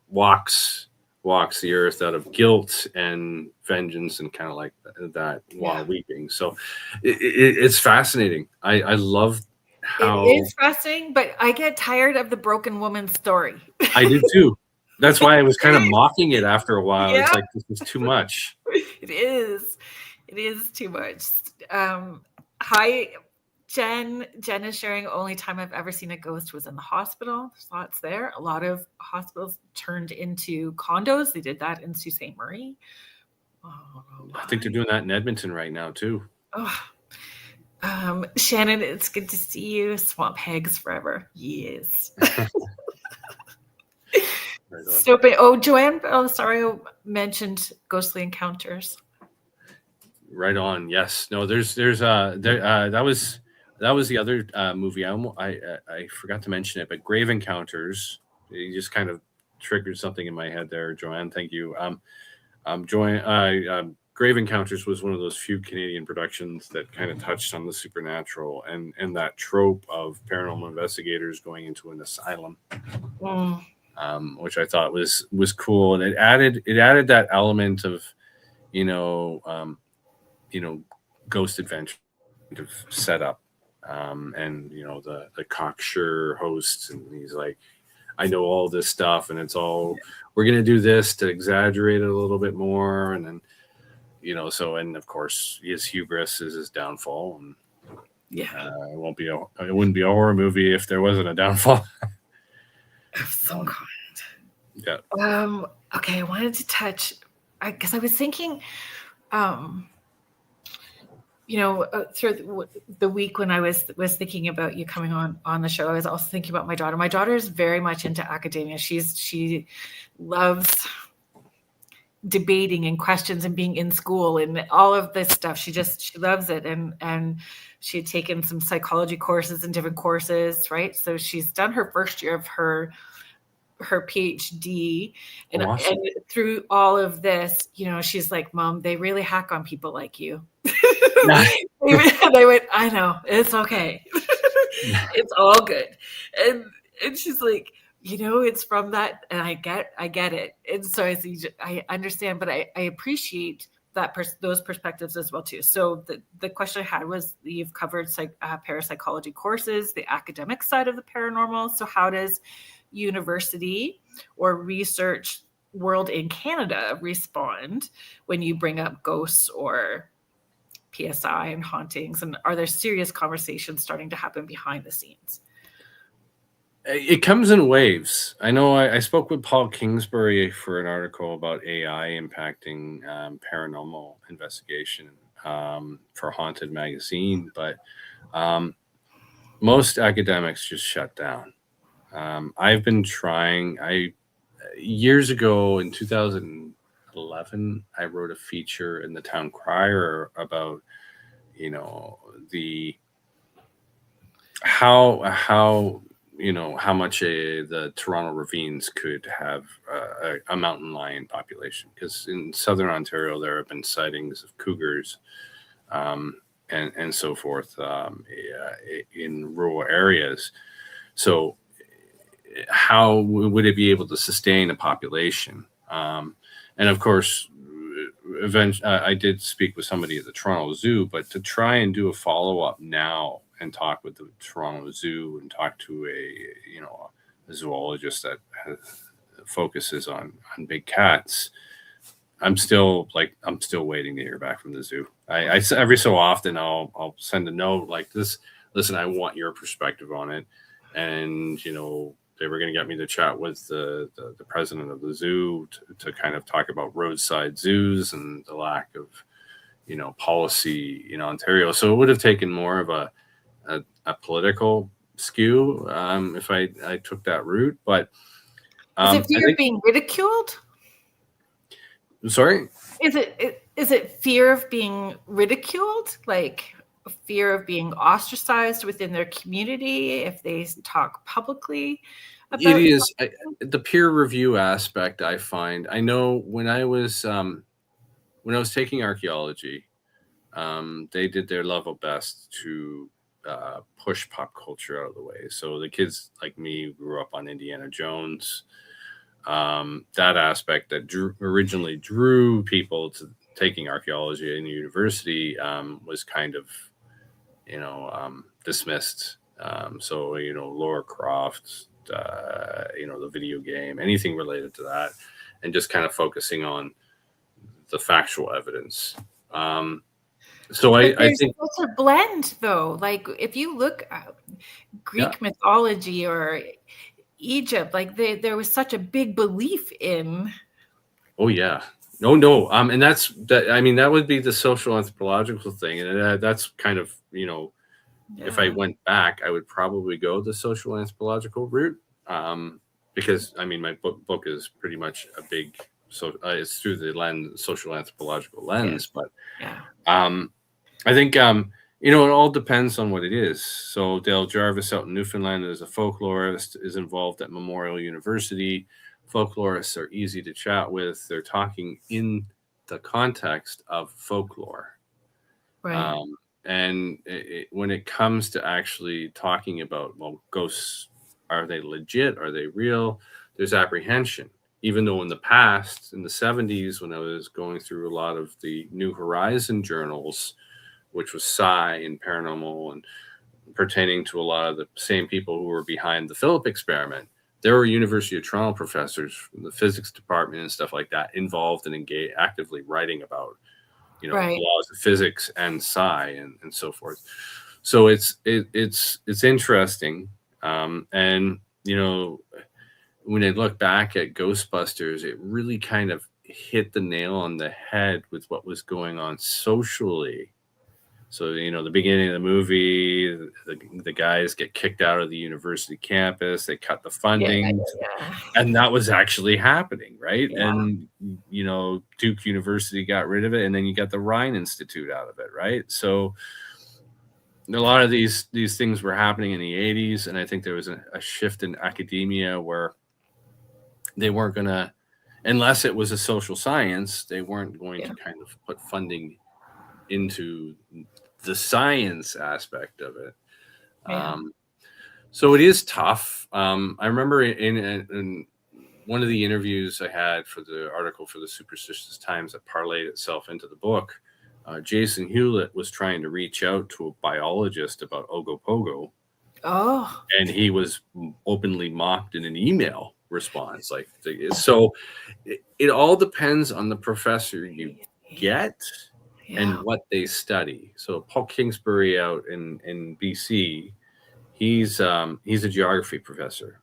Speaker 2: walks the earth out of guilt and vengeance, and kind of like that while weeping. So it's fascinating. I love how
Speaker 1: It is fascinating, but I get tired of the broken woman story.
Speaker 2: I do too. That's why I was kind of mocking it after a while.
Speaker 1: Yeah.
Speaker 2: It's like, this is too much.
Speaker 1: It is. It is too much. Hi, Jen. Jen is sharing, only time I've ever seen a ghost was in the hospital. There's lots there. A lot of hospitals turned into condos. They did that in Sault Ste. Marie. Oh,
Speaker 2: I think they're doing that in Edmonton right now too.
Speaker 1: Shannon, it's good to see you. Swamp hags forever. Yes. Joanne, I mentioned ghostly encounters.
Speaker 2: Right on. Yes. No. That was the other movie. I forgot to mention it, but Grave Encounters. You just kind of triggered something in my head there, Joanne. Thank you. Grave Encounters was one of those few Canadian productions that kind of touched on the supernatural and that trope of paranormal investigators going into an asylum. Which I thought was cool, and it added that element of ghost adventure of setup, and the cocksure host, and he's like, I know all this stuff, and it's all we're gonna do this to exaggerate it a little bit more, and then and of course his hubris is his downfall, and it wouldn't be a horror movie if there wasn't a downfall.
Speaker 1: So kind.
Speaker 2: Yeah.
Speaker 1: Okay, I wanted to touch, because I was thinking, through the week when I was thinking about you coming on the show, I was also thinking about my daughter. My daughter is very much into academia. She loves debating and questions and being in school and all of this stuff. She loves it. And she had taken some psychology courses and different courses, right? So she's done her first year of her PhD, and,
Speaker 2: awesome.
Speaker 1: and through all of this, she's like, Mom, they really hack on people like you. And I went, I know, it's okay. It's all good. And she's like, it's from that, and I get it. And so I understand, but I appreciate that those perspectives as well too. So the question I had was, you've covered parapsychology courses, the academic side of the paranormal. So how does university or research world in Canada respond when you bring up ghosts or PSI and hauntings? And are there serious conversations starting to happen behind the scenes?
Speaker 2: It comes in waves. I know I spoke with Paul Kingsbury for an article about AI impacting paranormal investigation for Haunted magazine, but most academics just shut down. I've been trying. Years ago in 2011, I wrote a feature in the Town Crier about how much the Toronto ravines could have a mountain lion population, because in southern Ontario there have been sightings of cougars and so forth in rural areas. So how would it be able to sustain a population? And of course, eventually, I did speak with somebody at the Toronto Zoo, but to try and do a follow-up now and talk with the Toronto Zoo and talk to a zoologist that focuses on big cats, I'm still waiting to hear back from the zoo. I every so often I'll send a note like this. Listen, I want your perspective on it, and they were going to get me to chat with the president of the zoo to kind of talk about roadside zoos and the lack of, policy in Ontario. So it would have taken more of a political skew if I took that route. But
Speaker 1: is it fear of being ridiculed?
Speaker 2: Sorry?
Speaker 1: Is it fear of being ridiculed? Like fear of being ostracized within their community if they talk publicly?
Speaker 2: It
Speaker 1: about
Speaker 2: is the peer review aspect. I know when I was taking archaeology, they did their level best to push pop culture out of the way. So the kids like me grew up on Indiana Jones. That aspect that originally drew people to taking archaeology in university was kind of, dismissed. So, Laura Croft, the video game, anything related to that, and just kind of focusing on the factual evidence. So
Speaker 1: But
Speaker 2: I
Speaker 1: there's
Speaker 2: think,
Speaker 1: such a blend, though. Like if you look at
Speaker 2: yeah.
Speaker 1: Greek mythology or Egypt, like there was such a big belief in.
Speaker 2: Oh yeah. No. And that's that. I mean, that would be the social anthropological thing, and that's kind of, if I
Speaker 1: Yeah.
Speaker 2: went back, I would probably go the social anthropological route, because I mean, my book is pretty much a big it's through the social anthropological lens, but
Speaker 1: Yeah.
Speaker 2: I think it all depends on what it is. So Dale Jarvis out in Newfoundland is a folklorist, is involved at Memorial University. Folklorists are easy to chat with. They're talking in the context of folklore.
Speaker 1: Right.
Speaker 2: And when it comes to actually talking about, well, ghosts, are they legit? Are they real? There's apprehension. Even though in the past, in the 70s, when I was going through a lot of the New Horizon journals, which was sci and paranormal and pertaining to a lot of the same people who were behind the Philip experiment, there were University of Toronto professors from the physics department and stuff like that involved and engaged, actively writing about,
Speaker 1: Right.
Speaker 2: laws of physics and sci and so forth. So it's interesting. And, when I look back at Ghostbusters, it really kind of hit the nail on the head with what was going on socially. So, the beginning of the movie, the guys get kicked out of the university campus, they cut the funding,
Speaker 1: Yeah.
Speaker 2: and that was actually happening, right?
Speaker 1: Yeah.
Speaker 2: And, Duke University got rid of it, and then you got the Rhine Institute out of it, right? So a lot of these things were happening in the 80s, and I think there was a shift in academia where they weren't going to, unless it was a social science, they weren't going to kind of put funding into the science aspect of it.
Speaker 1: Yeah.
Speaker 2: So it is tough. I remember in one of the interviews I had for the article for the Superstitious Times that parlayed itself into the book, Jason Hewlett was trying to reach out to a biologist about Ogopogo.
Speaker 1: Oh.
Speaker 2: And he was openly mocked in an email response. So it all depends on the professor you get and what they study. So Paul Kingsbury out in BC, he's a geography professor.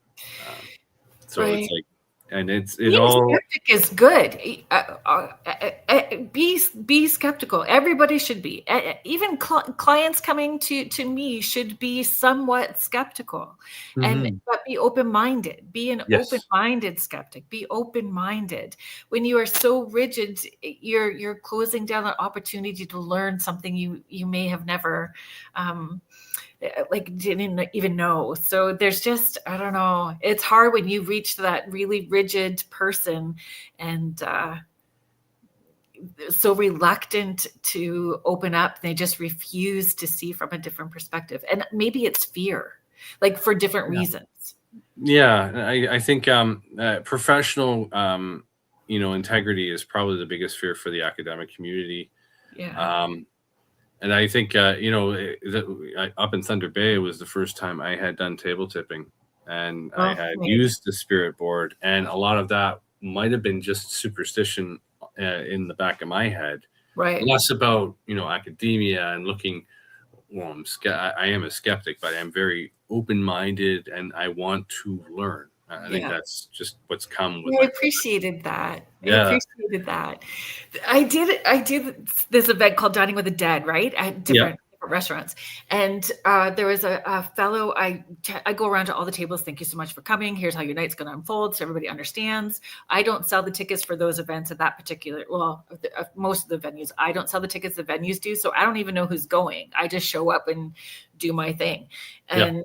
Speaker 2: So
Speaker 1: right.
Speaker 2: it's like, and it
Speaker 1: Being
Speaker 2: all
Speaker 1: skeptic is good. Be skeptical. Everybody should be. Even clients coming to me should be somewhat skeptical, but be open-minded. Be an open-minded skeptic. Be open-minded. When you are so rigid, you're closing down an opportunity to learn something you may have never didn't even know. So there's just, I don't know, it's hard when you reach that really rigid person and so reluctant to open up. They just refuse to see from a different perspective. And maybe it's fear, like for different reasons.
Speaker 2: Yeah, I think professional integrity is probably the biggest fear for the academic community. And I think, up in Thunder Bay, it was the first time I had done table tipping, and I had used the Spirit board, and a lot of that might have been just superstition in the back of my head,
Speaker 1: right?
Speaker 2: Less about academia and looking. Well, I am a skeptic, but I'm very open-minded, and I want to learn. I think that's just what's come with.
Speaker 1: I appreciated that.
Speaker 2: Yeah.
Speaker 1: I appreciated that. I did this event called Dining with the Dead, right? At different restaurants. And there was a fellow, I go around to all the tables. Thank you so much for coming. Here's how your night's going to unfold. So everybody understands. I don't sell the tickets for those events at that particular, most of the venues. I don't sell the tickets, the venues do. So I don't even know who's going. I just show up and do my thing. And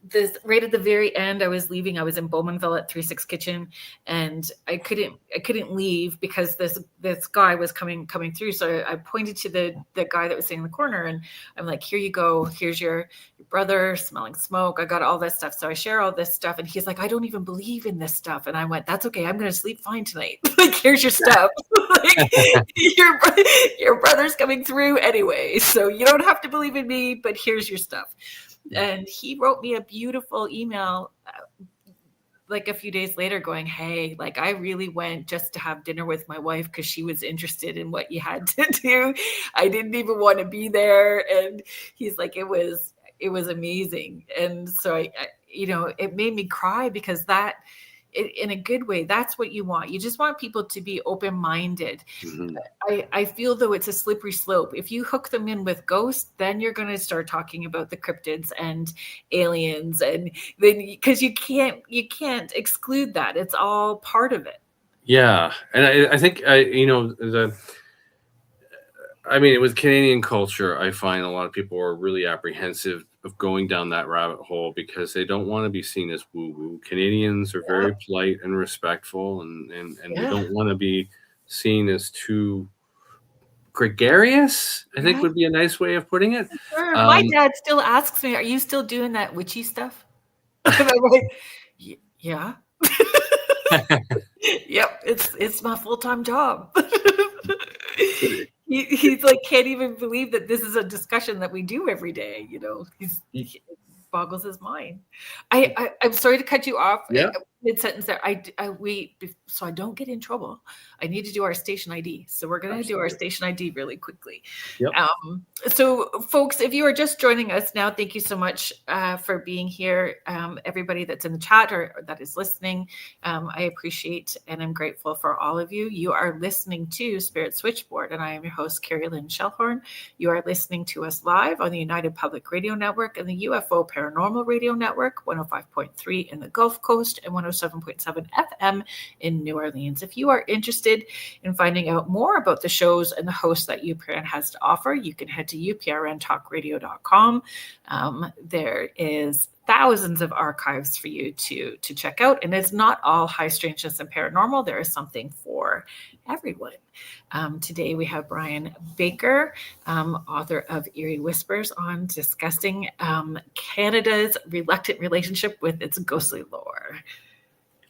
Speaker 1: this right at the very end, I was leaving. I was in Bowmanville at 36 Kitchen, and I couldn't leave because this guy was coming through. So I pointed to the guy that was sitting in the corner, and I'm like, "Here you go. Here's your brother smelling smoke. I got all this stuff." So I share all this stuff, and he's like, "I don't even believe in this stuff." And I went, "That's okay. I'm going to sleep fine tonight. Like, here's your stuff. Like, your brother's coming through anyway, so you don't have to believe in me, but here's your stuff." And he wrote me a beautiful email like a few days later going, "Hey, like, I really went just to have dinner with my wife because she was interested in what you had to do. I didn't even want to be there." And he's like, it was amazing. And so I it made me cry because that, in a good way, that's what you want. You just want people to be open-minded.
Speaker 2: Mm-hmm.
Speaker 1: I feel though it's a slippery slope. If you hook them in with ghosts, then you're going to start talking about the cryptids and aliens, and then because you can't exclude that. It's all part of it.
Speaker 2: Yeah, and I think with Canadian culture, I find a lot of people are really apprehensive of going down that rabbit hole because they don't want to be seen as woo-woo. Canadians are very polite and respectful, and they don't want to be seen as too gregarious, I think would be a nice way of putting it.
Speaker 1: Sure. My dad still asks me, "Are you still doing that witchy stuff?" And I'm like, "Yeah." Yep, it's my full-time job. He's like, can't even believe that this is a discussion that we do every day. It boggles his mind. I'm sorry to cut you off mid-sentence there. So I don't get in trouble, I need to do our station ID. So we're going to do our station ID really quickly.
Speaker 2: Yep.
Speaker 1: So folks, if you are just joining us now, thank you so much for being here. Everybody that's in the chat or that is listening, I appreciate and I'm grateful for all of you. You are listening to Spirit Switchboard, and I am your host, Carrie Lynn Shellhorn. You are listening to us live on the United Public Radio Network and the UFO Paranormal Radio Network, 105.3 in the Gulf Coast and 107.7 FM in New Orleans. If you are interested in finding out more about the shows and the hosts that UPRN has to offer, you can head to uprntalkradio.com. There is thousands of archives for you to check out, and it's not all high strangeness and paranormal. There is something for everyone. Today we have Brian Baker, author of Eerie Whispers, on discussing Canada's reluctant relationship with its ghostly lore.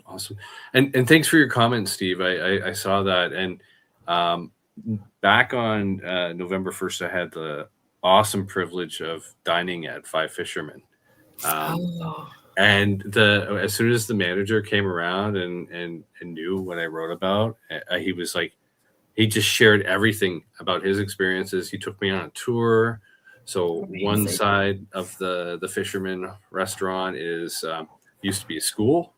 Speaker 2: Awesome. And thanks for your comments, Steve. I saw that. And back on November 1st, I had the awesome privilege of dining at Five Fishermen. And as soon as the manager came around and knew what I wrote about, he was like, he just shared everything about his experiences. He took me on a tour. So amazing. One side of the Fisherman restaurant is used to be a school.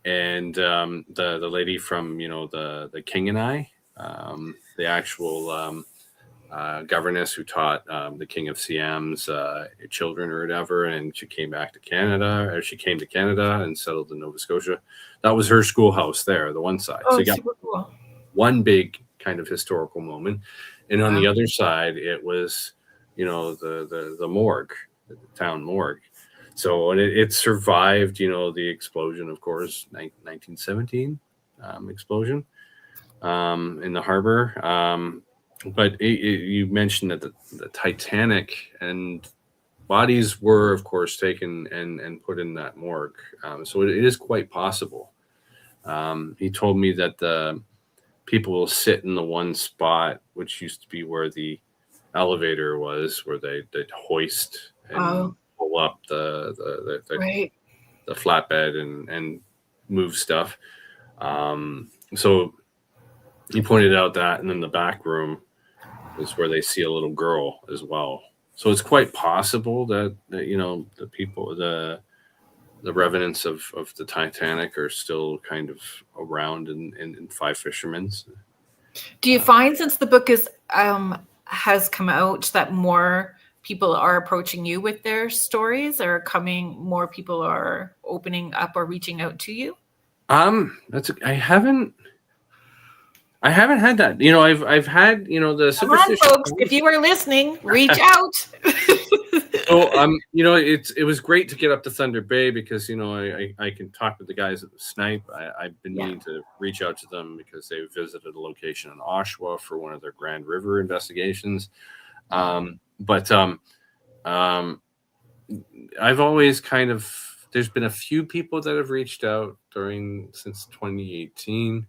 Speaker 2: And the lady from, the King and I, the actual governess who taught the King of Siam's children or whatever, and she came back to Canada, or she came to Canada and settled in Nova Scotia. That was her schoolhouse there, the one side. So you got cool. One big kind of historical moment. And on the other side, it was, the morgue, the town morgue. So it survived, the explosion, of course, 1917 explosion in the harbor. But you mentioned that the Titanic and bodies were, of course, taken and put in that morgue. So it is quite possible. He told me that the people will sit in the one spot, which used to be where the elevator was, where they'd hoist and pull up the flatbed and move stuff. So he pointed out that, and then the back room is where they see a little girl as well. So it's quite possible that the people, the revenants of the Titanic are still kind of around in Five Fishermen's.
Speaker 1: Do you find, since the book has come out, that more people are approaching you with their stories, or more people are opening up or reaching out to you?
Speaker 2: I haven't had that. I've had, the
Speaker 1: Come on, folks, if you are listening, reach out.
Speaker 2: So it was great to get up to Thunder Bay because I can talk with the guys at the Snipe. I've been meaning to reach out to them because they visited a location in Oshawa for one of their Grand River investigations. But I've always there's been a few people that have reached out since 2018,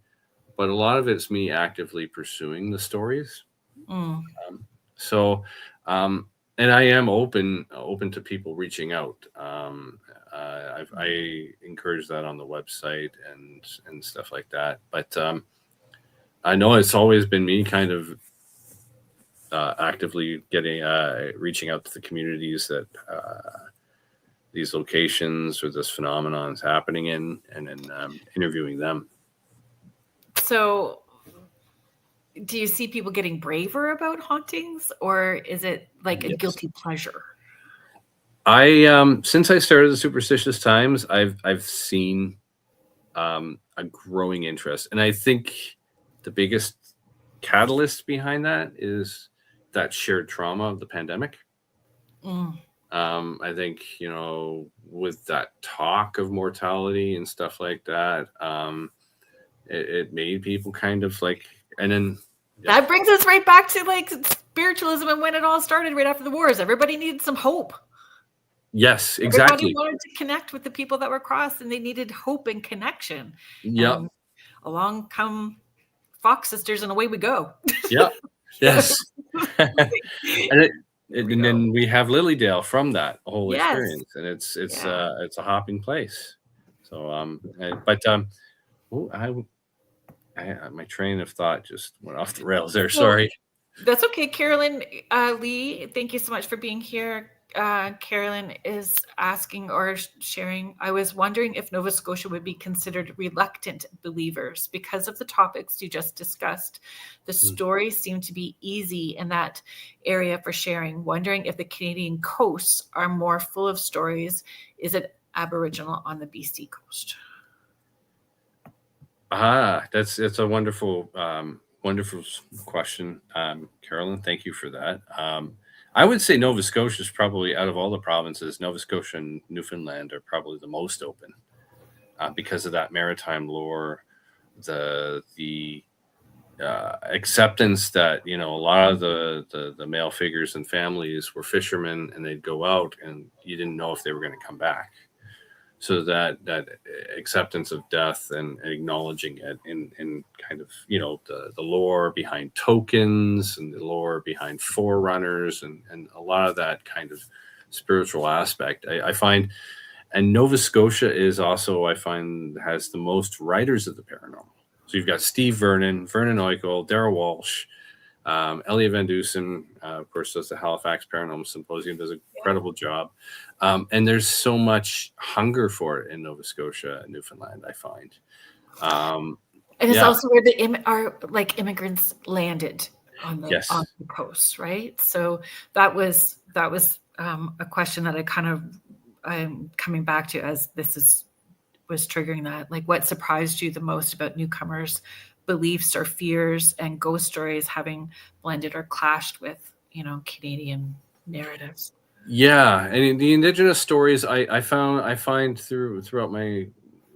Speaker 2: but a lot of it's me actively pursuing the stories. And I am open to people reaching out. I encourage that on the website and stuff like that. But I know it's always been me kind of actively reaching out to the communities that these locations or this phenomenon is happening in, and then interviewing them.
Speaker 1: So do you see people getting braver about hauntings, or is it like a guilty pleasure?
Speaker 2: Since I started the Superstitious Times, I've seen a growing interest, and I think the biggest catalyst behind that is that shared trauma of the pandemic. I think with that talk of mortality and stuff like that, it made people kind of and then.
Speaker 1: That brings us right back to spiritualism and when it all started right after the wars. Everybody needed some hope.
Speaker 2: Yes, exactly.
Speaker 1: Everybody wanted to connect with the people that were crossed, and they needed hope and connection.
Speaker 2: Yeah.
Speaker 1: Along come Fox Sisters, and away we go.
Speaker 2: Yeah. Yes. and then we have Lilydale from that whole experience, and it's a hopping place. So my train of thought just went off the rails there. Sorry.
Speaker 1: That's okay. Carolyn Lee, thank you so much for being here. Carolyn is asking or sharing, I was wondering if Nova Scotia would be considered reluctant believers because of the topics you just discussed. The stories seem to be easy in that area for sharing. Wondering if the Canadian coasts are more full of stories. Is it Aboriginal on the BC coast?
Speaker 2: That's a wonderful question, Carolyn. Thank you for that. I would say Nova Scotia is probably, out of all the provinces, Nova Scotia and Newfoundland are probably the most open because of that maritime lore, the acceptance that a lot of the male figures and families were fishermen, and they'd go out and you didn't know if they were going to come back. So that acceptance of death and acknowledging it in kind of, the lore behind tokens and the lore behind forerunners and a lot of that kind of spiritual aspect. I find, and Nova Scotia is also, I find, has the most writers of the paranormal. So you've got Steve Vernon Oikel, Darrell Walsh, Elliot Van Dusen, of course, does the Halifax Paranormal Symposium, does an incredible job. And there's so much hunger for it in Nova Scotia and Newfoundland, I find. And
Speaker 1: it's also where the immigrants landed on the coast, right? So that was a question that I'm coming back to as this was triggering that. Like, what surprised you the most about newcomers' beliefs or fears and ghost stories having blended or clashed with, Canadian narratives? Yeah,
Speaker 2: and the Indigenous stories I find throughout my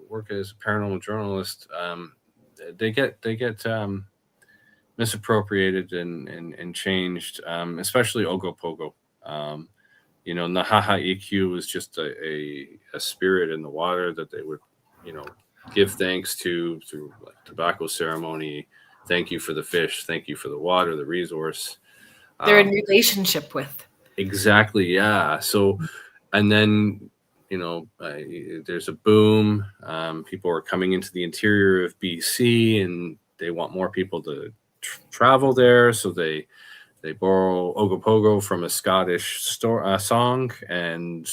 Speaker 2: work as a paranormal journalist, they get misappropriated and changed, especially Ogopogo. Nahaha EQ was just a spirit in the water that they would, give thanks to through tobacco ceremony. Thank you for the fish. Thank you for the water, the resource.
Speaker 1: They're in relationship with.
Speaker 2: Exactly. Yeah. So, and then, there's a boom. People are coming into the interior of BC and they want more people to travel there. So they borrow Ogopogo from a Scottish song and,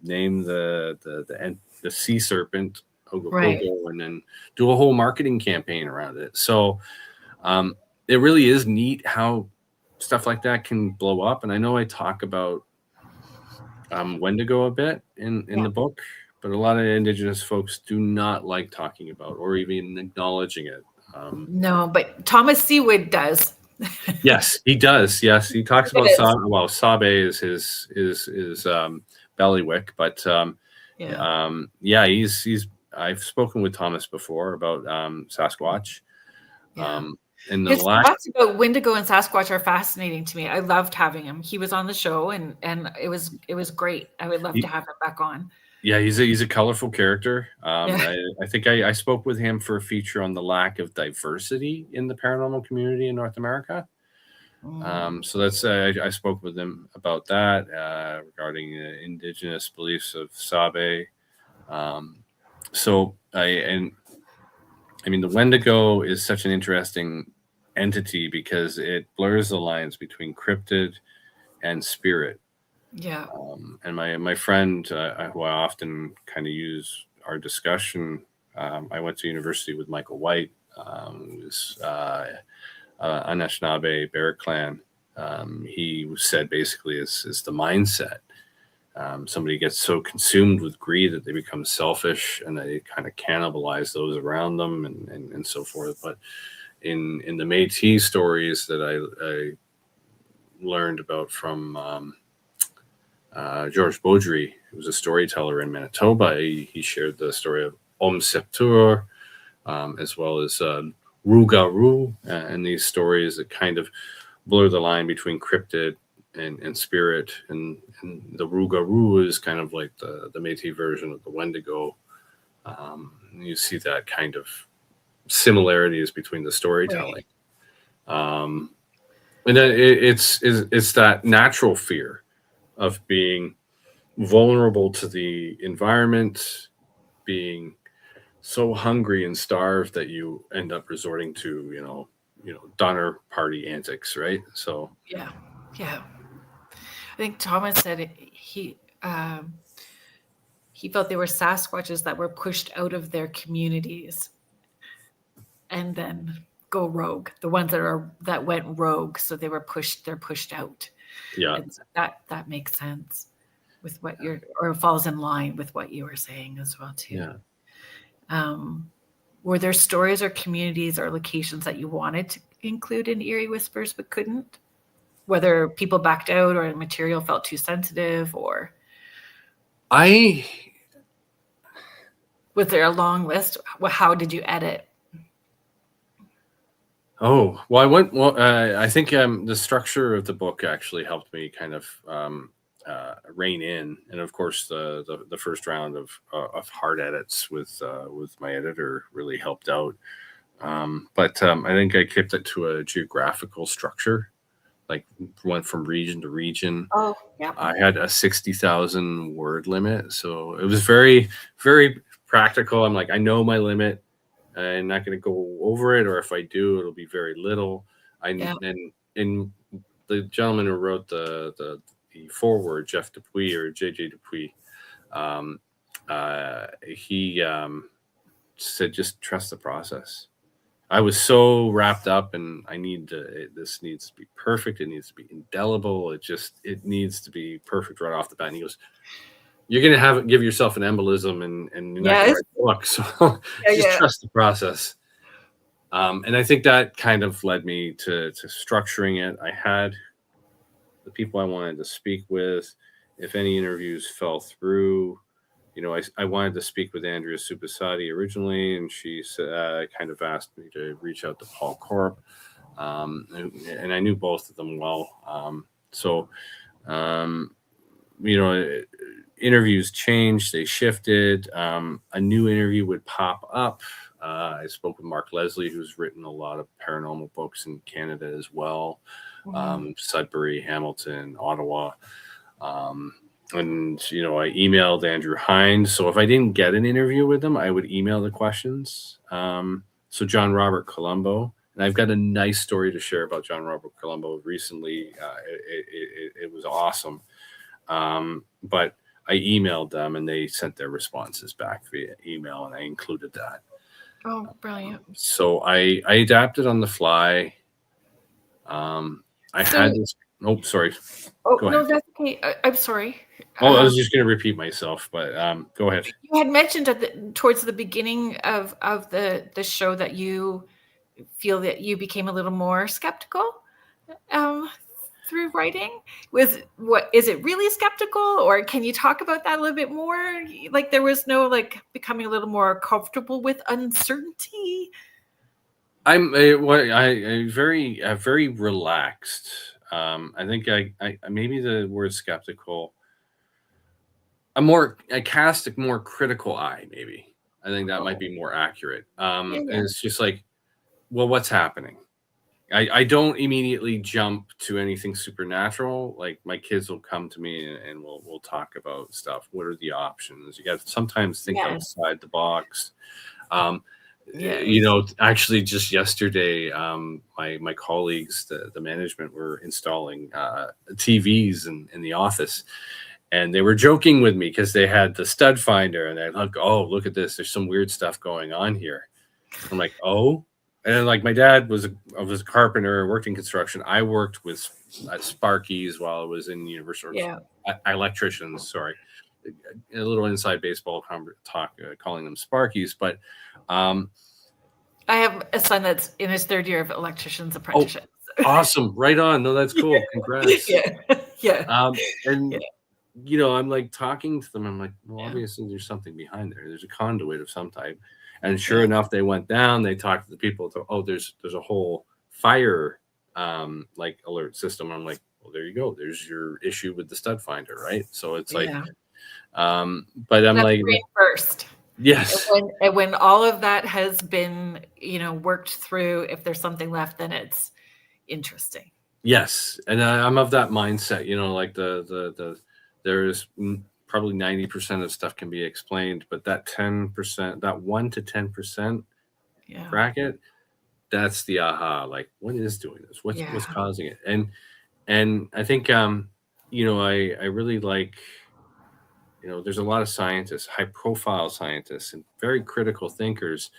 Speaker 2: name the sea serpent Ogopogo, right, and then do a whole marketing campaign around it. So it really is neat how stuff like that can blow up. And I know I talk about Wendigo a bit in the book, but a lot of Indigenous folks do not like talking about or even acknowledging it.
Speaker 1: No, but Thomas Seawood does.
Speaker 2: Yes, he does. Yes, he talks
Speaker 1: It
Speaker 2: about
Speaker 1: is.
Speaker 2: Sabe is his bailiwick, but yeah, he's. I've spoken with Thomas before about Sasquatch.
Speaker 1: Yeah.
Speaker 2: And the
Speaker 1: His
Speaker 2: last,
Speaker 1: thoughts about Wendigo and Sasquatch are fascinating to me. I loved having him. He was on the show, and it was great. I would love to have him back on.
Speaker 2: yeah, he's a colorful character.
Speaker 1: Yeah.
Speaker 2: I think I spoke with him for a feature on the lack of diversity in the paranormal community in North America. So that's I spoke with him about that regarding indigenous beliefs of Sabe. So I mean the Wendigo is such an interesting entity because it blurs the lines between cryptid and spirit.
Speaker 1: Yeah.
Speaker 2: And my friend, who I often kind of use our discussion, I went to university with Michael White, who's Anishinaabe Bear Clan. He said basically is the mindset. Somebody gets so consumed with greed that they become selfish and they kind of cannibalize those around them and so forth. But in the Métis stories that I learned about from George Beaudry, who was a storyteller in Manitoba, he shared the story of Om Septur, as well as Rougarou, and these stories that kind of blur the line between cryptid and spirit. And the Rougarou is kind of like the Métis version of the Wendigo. You see that kind of similarities between the storytelling. Right. And then it's that natural fear of being vulnerable to the environment, being so hungry and starved that you end up resorting to, Donner Party antics, right? So
Speaker 1: yeah. I think Thomas said he felt they were Sasquatches that were pushed out of their communities and then go rogue. The ones that went rogue, so they're pushed out.
Speaker 2: Yeah,
Speaker 1: and that makes sense with what or falls in line with what you were saying as well too.
Speaker 2: Yeah.
Speaker 1: Were there stories or communities or locations that you wanted to include in Eerie Whispers but couldn't? Whether people backed out or material felt too sensitive, or was there a long list? How did you edit?
Speaker 2: Oh, well, I think the structure of the book actually helped me kind of rein in, and of course the first round of hard edits with my editor really helped out. But I think I kept it to a geographical structure, like went from region to region.
Speaker 1: Oh, yeah.
Speaker 2: I had a 60,000 word limit, so it was very, very practical. I'm like, I know my limit. I'm not going to go over it, or if I do, it'll be very little. And the gentleman who wrote the foreword, Jeff Dupuis or JJ Dupuis, he said, just trust the process. I was so wrapped up, and this needs to be perfect. It needs to be indelible. It needs to be perfect right off the bat. And he goes, you're going to give yourself an embolism and you're not going to write the book. So just trust the process. And I think that kind of led me to structuring it. I had the people I wanted to speak with. If any interviews fell through, I wanted to speak with Andrea Supasati originally, and she kind of asked me to reach out to Paul Corp. And I knew both of them well. Interviews changed, they shifted. A new interview would pop up. I spoke with Mark Leslie, who's written a lot of paranormal books in Canada as well. Sudbury, Hamilton, Ottawa. And I emailed Andrew Hines. So if I didn't get an interview with him, I would email the questions. So John Robert Colombo, and I've got a nice story to share about John Robert Colombo recently. It was awesome. But I emailed them and they sent their responses back via email, and I included that.
Speaker 1: Oh, brilliant.
Speaker 2: So I adapted on the fly. Had this. Oh, sorry.
Speaker 1: Oh, no, that's okay. I'm sorry.
Speaker 2: I was just going to repeat myself, but go ahead.
Speaker 1: You had mentioned towards the beginning of the show that you feel that you became a little more skeptical. through writing? Is it really skeptical, or can you talk about that a little bit more? Like there was no like becoming a little more comfortable with uncertainty.
Speaker 2: I'm very relaxed. I think I maybe the word skeptical. I cast a more critical eye. Maybe I think that might be more accurate.
Speaker 1: Yeah,
Speaker 2: And
Speaker 1: yeah.
Speaker 2: it's just like, well, what's happening? I don't immediately jump to anything supernatural. Like my kids will come to me and we'll talk about stuff. What are the options? You got to sometimes think
Speaker 1: Yes.
Speaker 2: outside the box.
Speaker 1: Yes.
Speaker 2: You know, actually, just yesterday, my colleagues, the management, were installing TVs in the office, and they were joking with me because they had the stud finder, and they're like, "Oh, look at this! There's some weird stuff going on here." I'm like, "Oh," and then, like my dad was a carpenter, worked in construction. I worked with Sparkies while I was in university.
Speaker 1: Yeah.
Speaker 2: Electricians, sorry, a little inside baseball talk, calling them Sparkies, but.
Speaker 1: I have a son that's in his 3rd year of electrician's apprenticeship.
Speaker 2: Awesome. Right on. No, that's cool. Congrats.
Speaker 1: Yeah. Yeah.
Speaker 2: And
Speaker 1: Yeah.
Speaker 2: you know, I'm like talking to them. I'm like, well,
Speaker 1: Yeah.
Speaker 2: obviously there's something behind there. There's a conduit of some type. And sure
Speaker 1: Yeah.
Speaker 2: enough, they went down, they talked to the people. Oh, there's a whole fire like alert system. I'm like, well, there you go. There's your issue with the stud finder, right? So it's like,
Speaker 1: Yeah.
Speaker 2: but I'm
Speaker 1: That's
Speaker 2: like,
Speaker 1: brain first.
Speaker 2: yes.
Speaker 1: And when all of that has been, worked through, if there's something left, then it's interesting.
Speaker 2: Yes, and I'm of that mindset. You know, like there's probably 90% of stuff can be explained, but that 10%, that 1 to 10%
Speaker 1: Yeah.
Speaker 2: bracket, that's the aha. Like, what is doing this? What's causing it? And I think you know, I really like. You know, there's a lot of scientists, high profile scientists, and very critical thinkers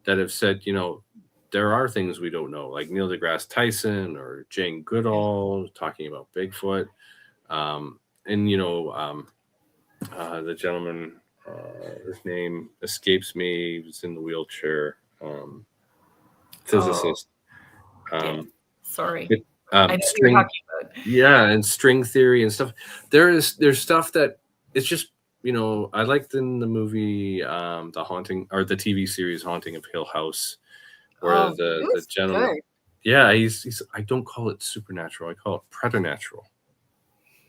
Speaker 2: that have said, you know, there are things we don't know, like Neil deGrasse Tyson or Jane Goodall talking about Bigfoot. And, you know, the gentleman, his name escapes me, he was in the wheelchair, physicist.
Speaker 1: Yeah. Sorry.
Speaker 2: It,
Speaker 1: I know what you're
Speaker 2: string,
Speaker 1: talking about.
Speaker 2: yeah, and string theory and stuff. There's stuff that it's just, you know, I liked in the movie The Haunting, or the TV series Haunting of Hill House, where
Speaker 1: Oh, it
Speaker 2: the
Speaker 1: was
Speaker 2: gentleman,
Speaker 1: good.
Speaker 2: yeah, he's I don't call it supernatural, I call it preternatural,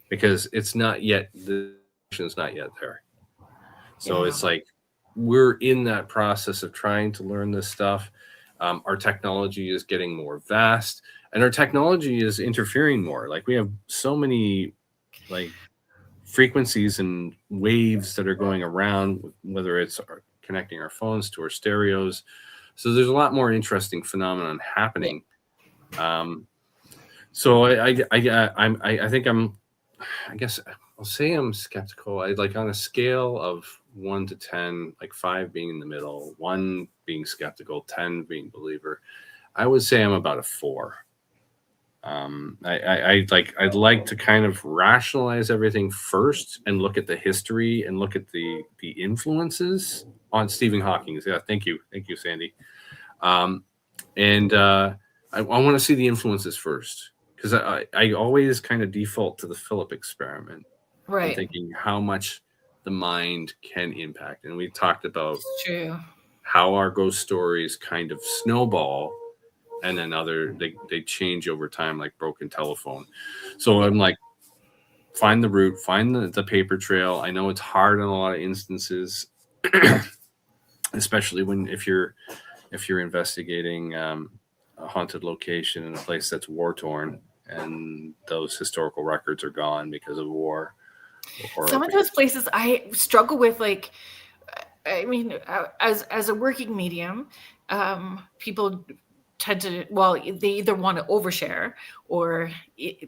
Speaker 2: because it's not yet, the is not yet there. So
Speaker 1: Yeah.
Speaker 2: it's like we're in that process of trying to learn this stuff. Our technology is getting more vast, and our technology is interfering more. Like we have so many like frequencies and waves that are going around, whether it's connecting our phones to our stereos. So there's a lot more interesting phenomenon happening. So I think I guess I'll say I'm skeptical. I like on a scale of 1 to 10, like 5 being in the middle, 1 being skeptical, 10 being believer. I would say I'm about a 4. I'd like to kind of rationalize everything first and look at the history and look at the influences on Stephen Hawking. Yeah, thank you, Sandy. And I want to see the influences first, because I always kind of default to the Philip experiment,
Speaker 1: right?
Speaker 2: And thinking how much the mind can impact, and we talked about how our ghost stories kind of snowball. And then they change over time, like broken telephone. So I'm like, find the root, find the paper trail. I know it's hard in a lot of instances, especially if you're investigating a haunted location in a place that's war torn and those historical records are gone because of war.
Speaker 1: Some of those places I struggle with, like, I mean, as a working medium, people tend to, they either want to overshare or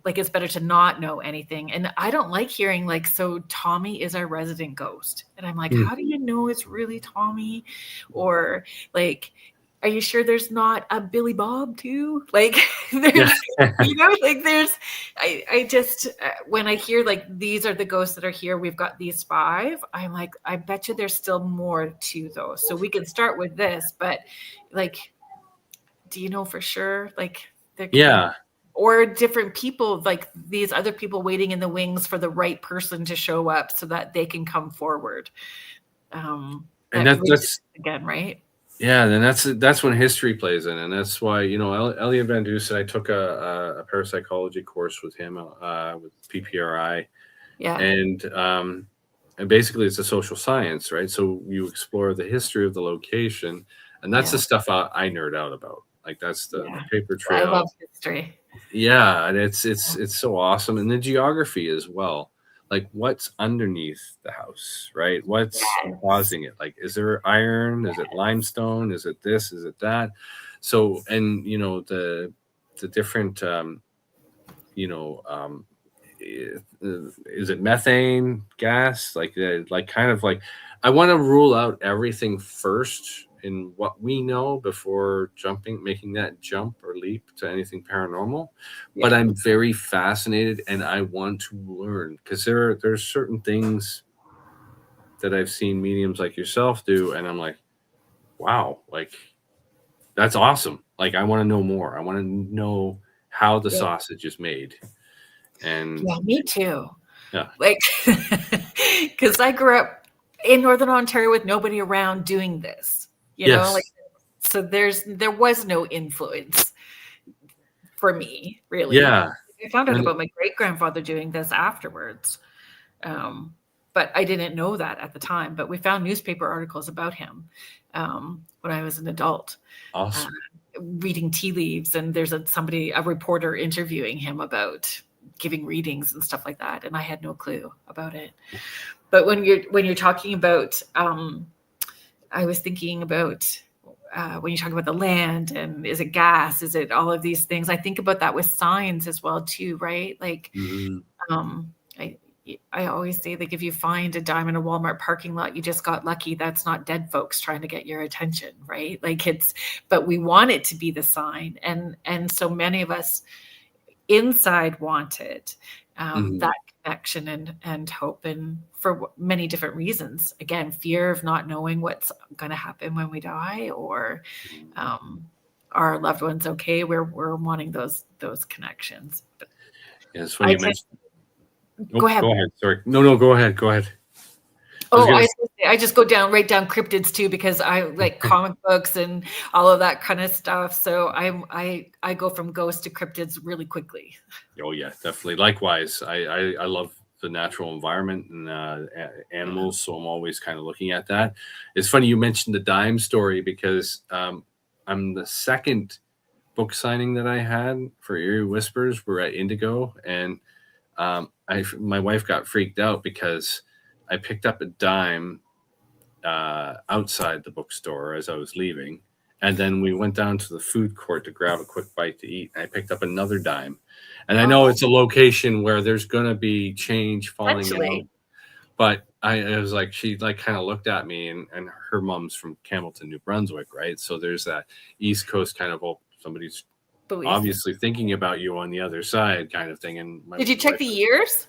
Speaker 1: like it's better to not know anything. And I don't like hearing like, so Tommy is our resident ghost. And I'm like, how do you know it's really Tommy? Or like, are you sure there's not a Billy Bob too? Like there's, like there's, I just, when I hear like, these are the ghosts that are here, we've got these 5, I'm like, I bet you there's still more to those. So we can start with this, but like, do you know for sure? Like, or different people, like these other people waiting in the wings for the right person to show up so that they can come forward.
Speaker 2: And
Speaker 1: that's again, right?
Speaker 2: Yeah, and that's when history plays in, and that's why, Elliot Van Dusen, I took a parapsychology course with him with PPRI,
Speaker 1: Yeah,
Speaker 2: and basically it's a social science, right? So you explore the history of the location, and that's the stuff I nerd out about. Like that's the paper
Speaker 1: I love
Speaker 2: trail.
Speaker 1: history.
Speaker 2: Yeah, and it's so awesome, and the geography as well. Like what's underneath the house, right? What's causing it? Like, is there iron? Is it limestone? Is it this? Is it that? So, and the different, is it methane gas? Like kind of like, I want to rule out everything first in what we know before making that jump or leap to anything paranormal.
Speaker 1: Yeah.
Speaker 2: But I'm very fascinated, and I want to learn, because there's certain things that I've seen mediums like yourself do, and I'm like, wow, like that's awesome. Like I want to know more. I want to know how the sausage is made. And
Speaker 1: yeah, me too.
Speaker 2: Yeah.
Speaker 1: Like, because I grew up in Northern Ontario with nobody around doing this, know, like, so there was no influence for me, really.
Speaker 2: Yeah.
Speaker 1: I found out about my great grandfather doing this afterwards. But I didn't know that at the time. But we found newspaper articles about him when I was an adult.
Speaker 2: Awesome.
Speaker 1: Reading tea leaves, and there's a reporter interviewing him about giving readings and stuff like that, and I had no clue about it. But when you're talking about, I was thinking about when you talk about the land and is it gas, is it all of these things? I think about that with signs as well too, right? Like, I always say, like, if you find a dime in a Walmart parking lot, you just got lucky. That's not dead folks trying to get your attention, right? Like but we want it to be the sign, and so many of us inside want it, that connection and hope, and for many different reasons. Again, fear of not knowing what's going to happen when we die, or our loved ones okay. We're wanting those connections.
Speaker 2: Yeah, it's funny you mentioned.
Speaker 1: Go ahead.
Speaker 2: Sorry. No, go ahead.
Speaker 1: I just go right down cryptids too, because I like comic books and all of that kind of stuff. So I go from ghosts to cryptids really quickly.
Speaker 2: Oh yeah, definitely. Likewise, I love the natural environment and animals, so I'm always kind of looking at that. It's funny you mentioned the dime story, because I'm the second book signing that I had for Eerie Whispers. We're at Indigo, and my wife got freaked out because I picked up a dime outside the bookstore as I was leaving, and then we went down to the food court to grab a quick bite to eat, and I picked up another dime. And I know it's a location where there's going to be change falling out, but I was like, she like kind of looked at me, and her mom's from Campbellton, New Brunswick, right? So there's that East Coast kind of, somebody's obviously thinking about you on the other side kind of thing. And
Speaker 1: did you check the years?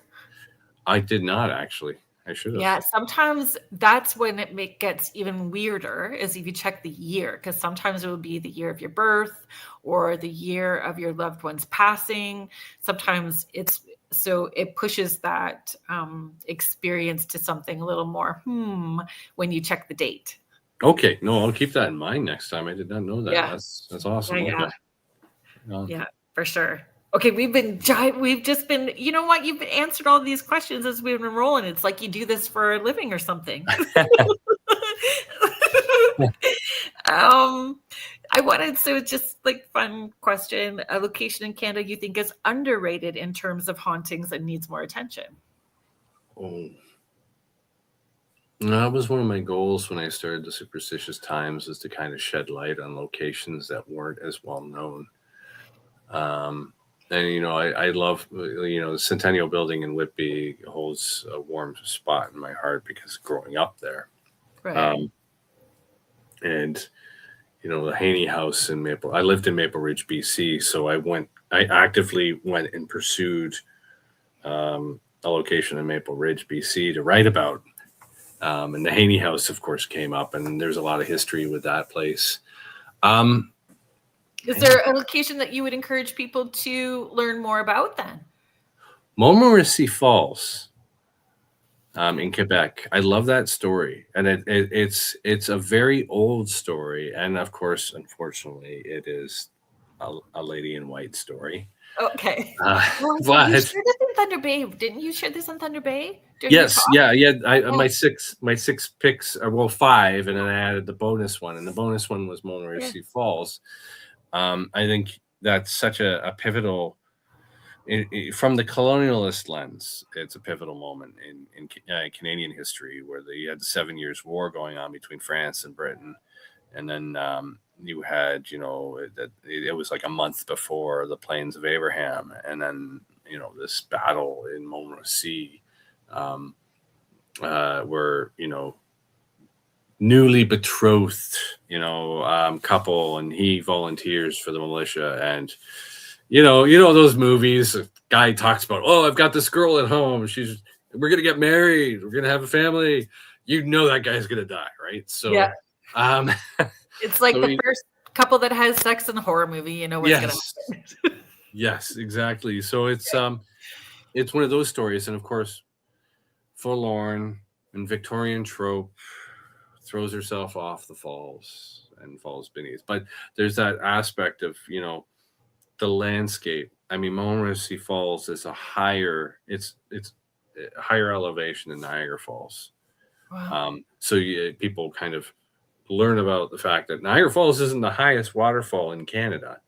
Speaker 2: I did not, actually. I should have.
Speaker 1: Yeah, sometimes that's when it gets even weirder, is if you check the year, because sometimes it will be the year of your birth or the year of your loved one's passing. Sometimes it pushes that experience to something a little more when you check the date.
Speaker 2: Okay, no, I'll keep that in mind next time. I did not know that.
Speaker 1: Yeah.
Speaker 2: That's awesome.
Speaker 1: Yeah, yeah, for sure. Okay, we've just been, you know what? You've answered all these questions as we've been rolling. It's like you do this for a living or something. So just like fun question, a location in Canada you think is underrated in terms of hauntings and needs more attention?
Speaker 2: Oh, that was one of my goals when I started the Superstitious Times, is to kind of shed light on locations that weren't as well known. And, I love, the Centennial Building in Whitby holds a warm spot in my heart because growing up there.
Speaker 1: Right.
Speaker 2: And, the Haney House in I lived in Maple Ridge, BC. So I actively went and pursued a location in Maple Ridge, BC to write about. And the Haney House, of course, came up, and there's a lot of history with that place.
Speaker 1: Is there a location that you would encourage people to learn more about then?
Speaker 2: Montmorency Falls. In Quebec. I love that story, and it's a very old story, and of course, unfortunately, it is a lady in white story.
Speaker 1: Okay. Well, you
Speaker 2: But
Speaker 1: shared this in Thunder Bay. Didn't you share this in Thunder Bay during your
Speaker 2: yes,
Speaker 1: talk?
Speaker 2: yeah.
Speaker 1: Oh.
Speaker 2: My six picks are, well, 5, and then I added the bonus one, and the bonus one was Montmorency Falls. I think that's such a pivotal. From the colonialist lens, it's a pivotal moment in Canadian history, where you had the 7 Years' War going on between France and Britain, and then you had, that it was like a month before the Plains of Abraham, and then this battle in Montmorency, where newly betrothed couple, and he volunteers for the militia, and you know those movies. A guy talks about, oh, I've got this girl at home. We're gonna get married. We're gonna have a family. That guy's gonna die, right? So,
Speaker 1: yeah.
Speaker 2: Um,
Speaker 1: it's like the first couple that has sex in a horror movie. You know what's gonna happen.
Speaker 2: Yes, exactly. So it's one of those stories, and of course, forlorn and Victorian trope, throws herself off the falls and falls beneath. But there's that aspect of the landscape. I mean, Montmorency Falls is it's a higher elevation than Niagara Falls.
Speaker 1: Wow.
Speaker 2: So people kind of learn about the fact that Niagara Falls isn't the highest waterfall in Canada.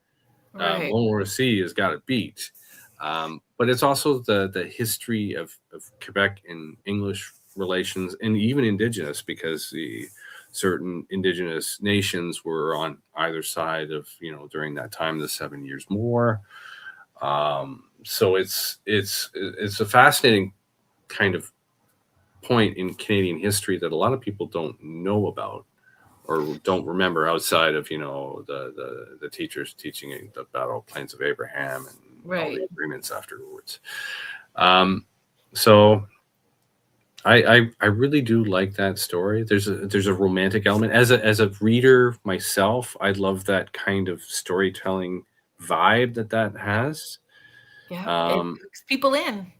Speaker 1: Right.
Speaker 2: Montmorency has got it beat. But it's also the history of Quebec and English relations, and even Indigenous, because certain Indigenous nations were on either side of, during that time, the 7 Years' War. So it's a fascinating kind of point in Canadian history that a lot of people don't know about or don't remember, outside of the teachers teaching the Battle of Plains of Abraham and all the agreements afterwards. So I really do like that story. There's a romantic element. As a reader myself, I love that kind of storytelling vibe that has.
Speaker 1: Yeah, it hooks people in.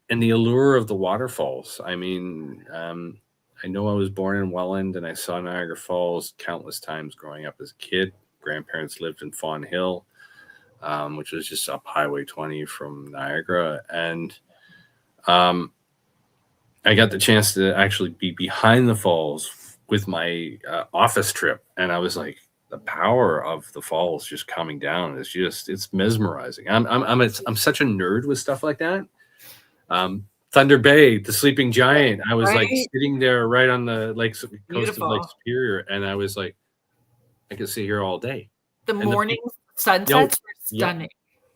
Speaker 2: And the allure of the waterfalls. I mean, I know I was born in Welland, and I saw Niagara Falls countless times growing up as a kid. Grandparents lived in Fawn Hill, which was just up Highway 20 from Niagara. And I got the chance to actually be behind the falls with my office trip. And I was like, the power of the falls just coming down is it's mesmerizing. I'm such a nerd with stuff like that. Thunder Bay, the Sleeping Giant. I was like sitting there right on the coast of Lake Superior, and I was like, I could sit here all day.
Speaker 1: The morning sunsets were stunning.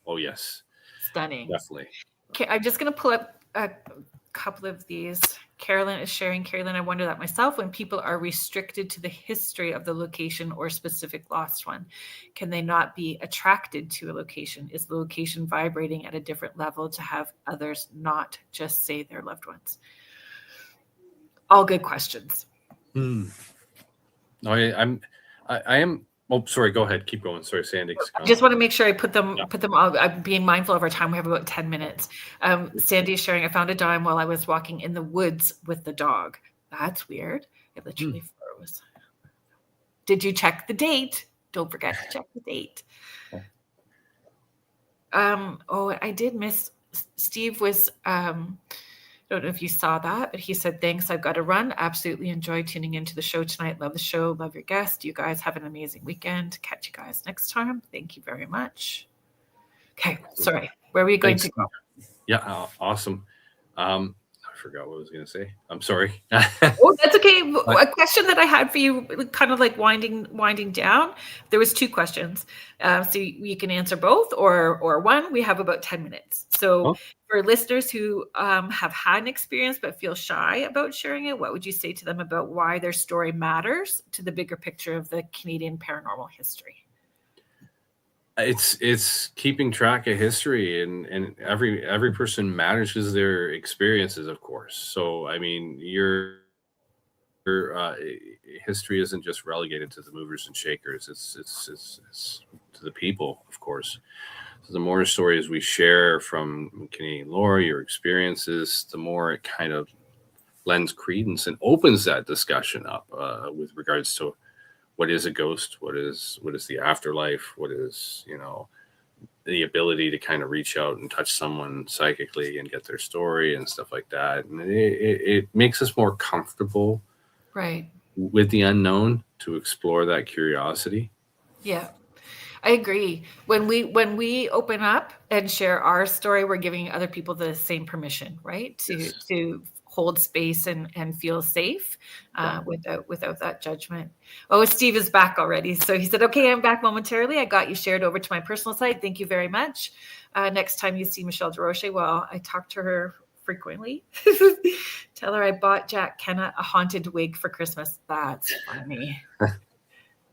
Speaker 2: Oh yes,
Speaker 1: stunning,
Speaker 2: definitely.
Speaker 1: Okay, I'm just gonna pull up a couple of these. Carolyn is sharing. Carolyn, I wonder that myself. When people are restricted to the history of the location or specific lost one, can they not be attracted to a location? Is the location vibrating at a different level to have others not just say their loved ones? All good questions.
Speaker 2: No, I am. Oh, sorry. Go ahead. Keep going. Sorry, Sandy.
Speaker 1: I just want to make sure I put them all. I'm being mindful of our time. We have about 10 minutes. Sandy is sharing. I found a dime while I was walking in the woods with the dog. That's weird. It literally froze. Did you check the date? Don't forget to check the date. Oh, I did miss. Steve was. I don't know if you saw that, but he said, thanks, I've got to run. Absolutely enjoyed tuning into the show tonight. Love the show. Love your guest. You guys have an amazing weekend. Catch you guys next time. Thank you very much. Okay. Sorry. Where were you going to go?
Speaker 2: Yeah. Awesome. I forgot what I was going to say. I'm sorry.
Speaker 1: Oh, that's okay. A question that I had for you, kind of like winding down. There was 2 questions. So you can answer both or one. We have about 10 minutes. So for listeners who have had an experience but feel shy about sharing it, what would you say to them about why their story matters to the bigger picture of the Canadian paranormal history?
Speaker 2: It's keeping track of history, and every person manages their experiences, of course. So I mean, your history isn't just relegated to the movers and shakers. It's to the people, of course. So the more stories we share from Canadian lore, your experiences, the more it kind of lends credence and opens that discussion up with regards to what is a ghost, what is the afterlife, what is, the ability to kind of reach out and touch someone psychically and get their story and stuff like that. And it makes us more comfortable,
Speaker 1: right,
Speaker 2: with the unknown, to explore that curiosity.
Speaker 1: Yeah, I agree. When we open up and share our story, we're giving other people the same permission, right?
Speaker 2: Yes.
Speaker 1: To hold space and feel safe without that judgment. Oh, Steve is back already. So he said, okay, I'm back momentarily. I got you shared over to my personal site. Thank you very much. Next time you see Michelle DeRoche, well, I talk to her frequently. Tell her I bought Jack Kenna a haunted wig for Christmas. That's funny.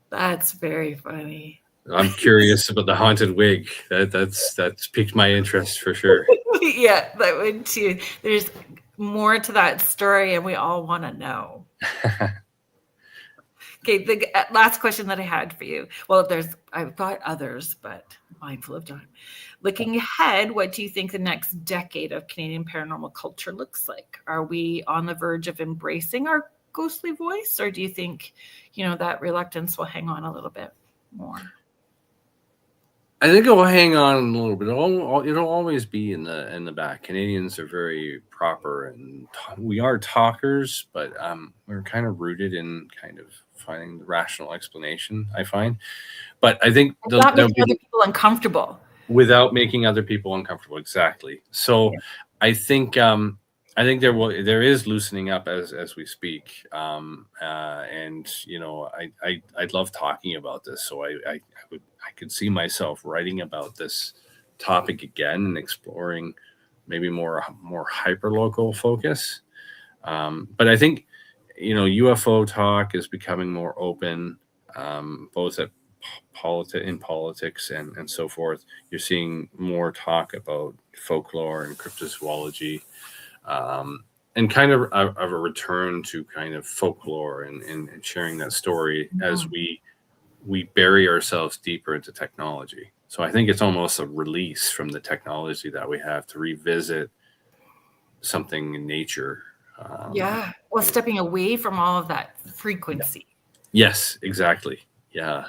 Speaker 1: That's very funny.
Speaker 2: I'm curious about the haunted wig. That's piqued my interest for sure.
Speaker 1: Yeah, that would too. There's more to that story, and we all want to know. Okay, the last question that I had for you. Well, I've got others, but mindful of time. Looking ahead, what do you think the next decade of Canadian paranormal culture looks like? Are we on the verge of embracing our ghostly voice, or do you think, that reluctance will hang on a little bit more?
Speaker 2: I think it will hang on a little bit. It'll always be in the back. Canadians are very proper, and we are talkers, but we're kind of rooted in kind of finding the rational explanation, I find. But I think
Speaker 1: not making other people uncomfortable.
Speaker 2: Without making other people uncomfortable, exactly. So yeah. I think there is loosening up as we speak, and I'd love talking about this. So I could see myself writing about this topic again and exploring maybe more hyper-local focus. But I think, UFO talk is becoming more open, both at in politics and so forth. You're seeing more talk about folklore and cryptozoology, and kind of a return to kind of folklore and sharing that story as we bury ourselves deeper into technology. So I think it's almost a release from the technology that we have to revisit something in nature.
Speaker 1: Well, stepping away from all of that frequency.
Speaker 2: Yes, exactly. Yeah.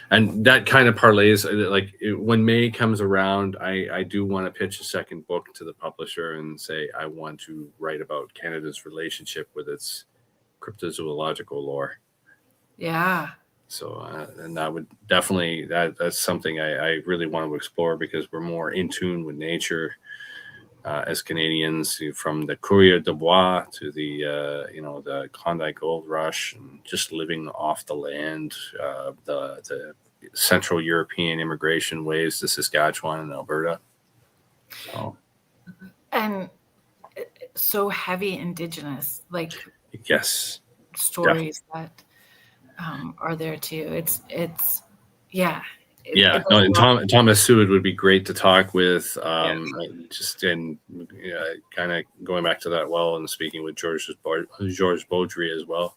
Speaker 2: And that kind of parlays, like when May comes around, I do want to pitch a second book to the publisher and say, I want to write about Canada's relationship with its cryptozoological lore.
Speaker 1: Yeah.
Speaker 2: So, and that would definitely, that's something I really want to explore, because we're more in tune with nature as Canadians, from the Courrier de Bois to the Klondike Gold Rush, and just living off the land, the Central European immigration waves to Saskatchewan and Alberta.
Speaker 1: And so heavy Indigenous, like,
Speaker 2: yes,
Speaker 1: stories that are there too. It's yeah.
Speaker 2: And Thomas Seward would be great to talk with. Just in kind of going back to that well, and speaking with George Baudry as well.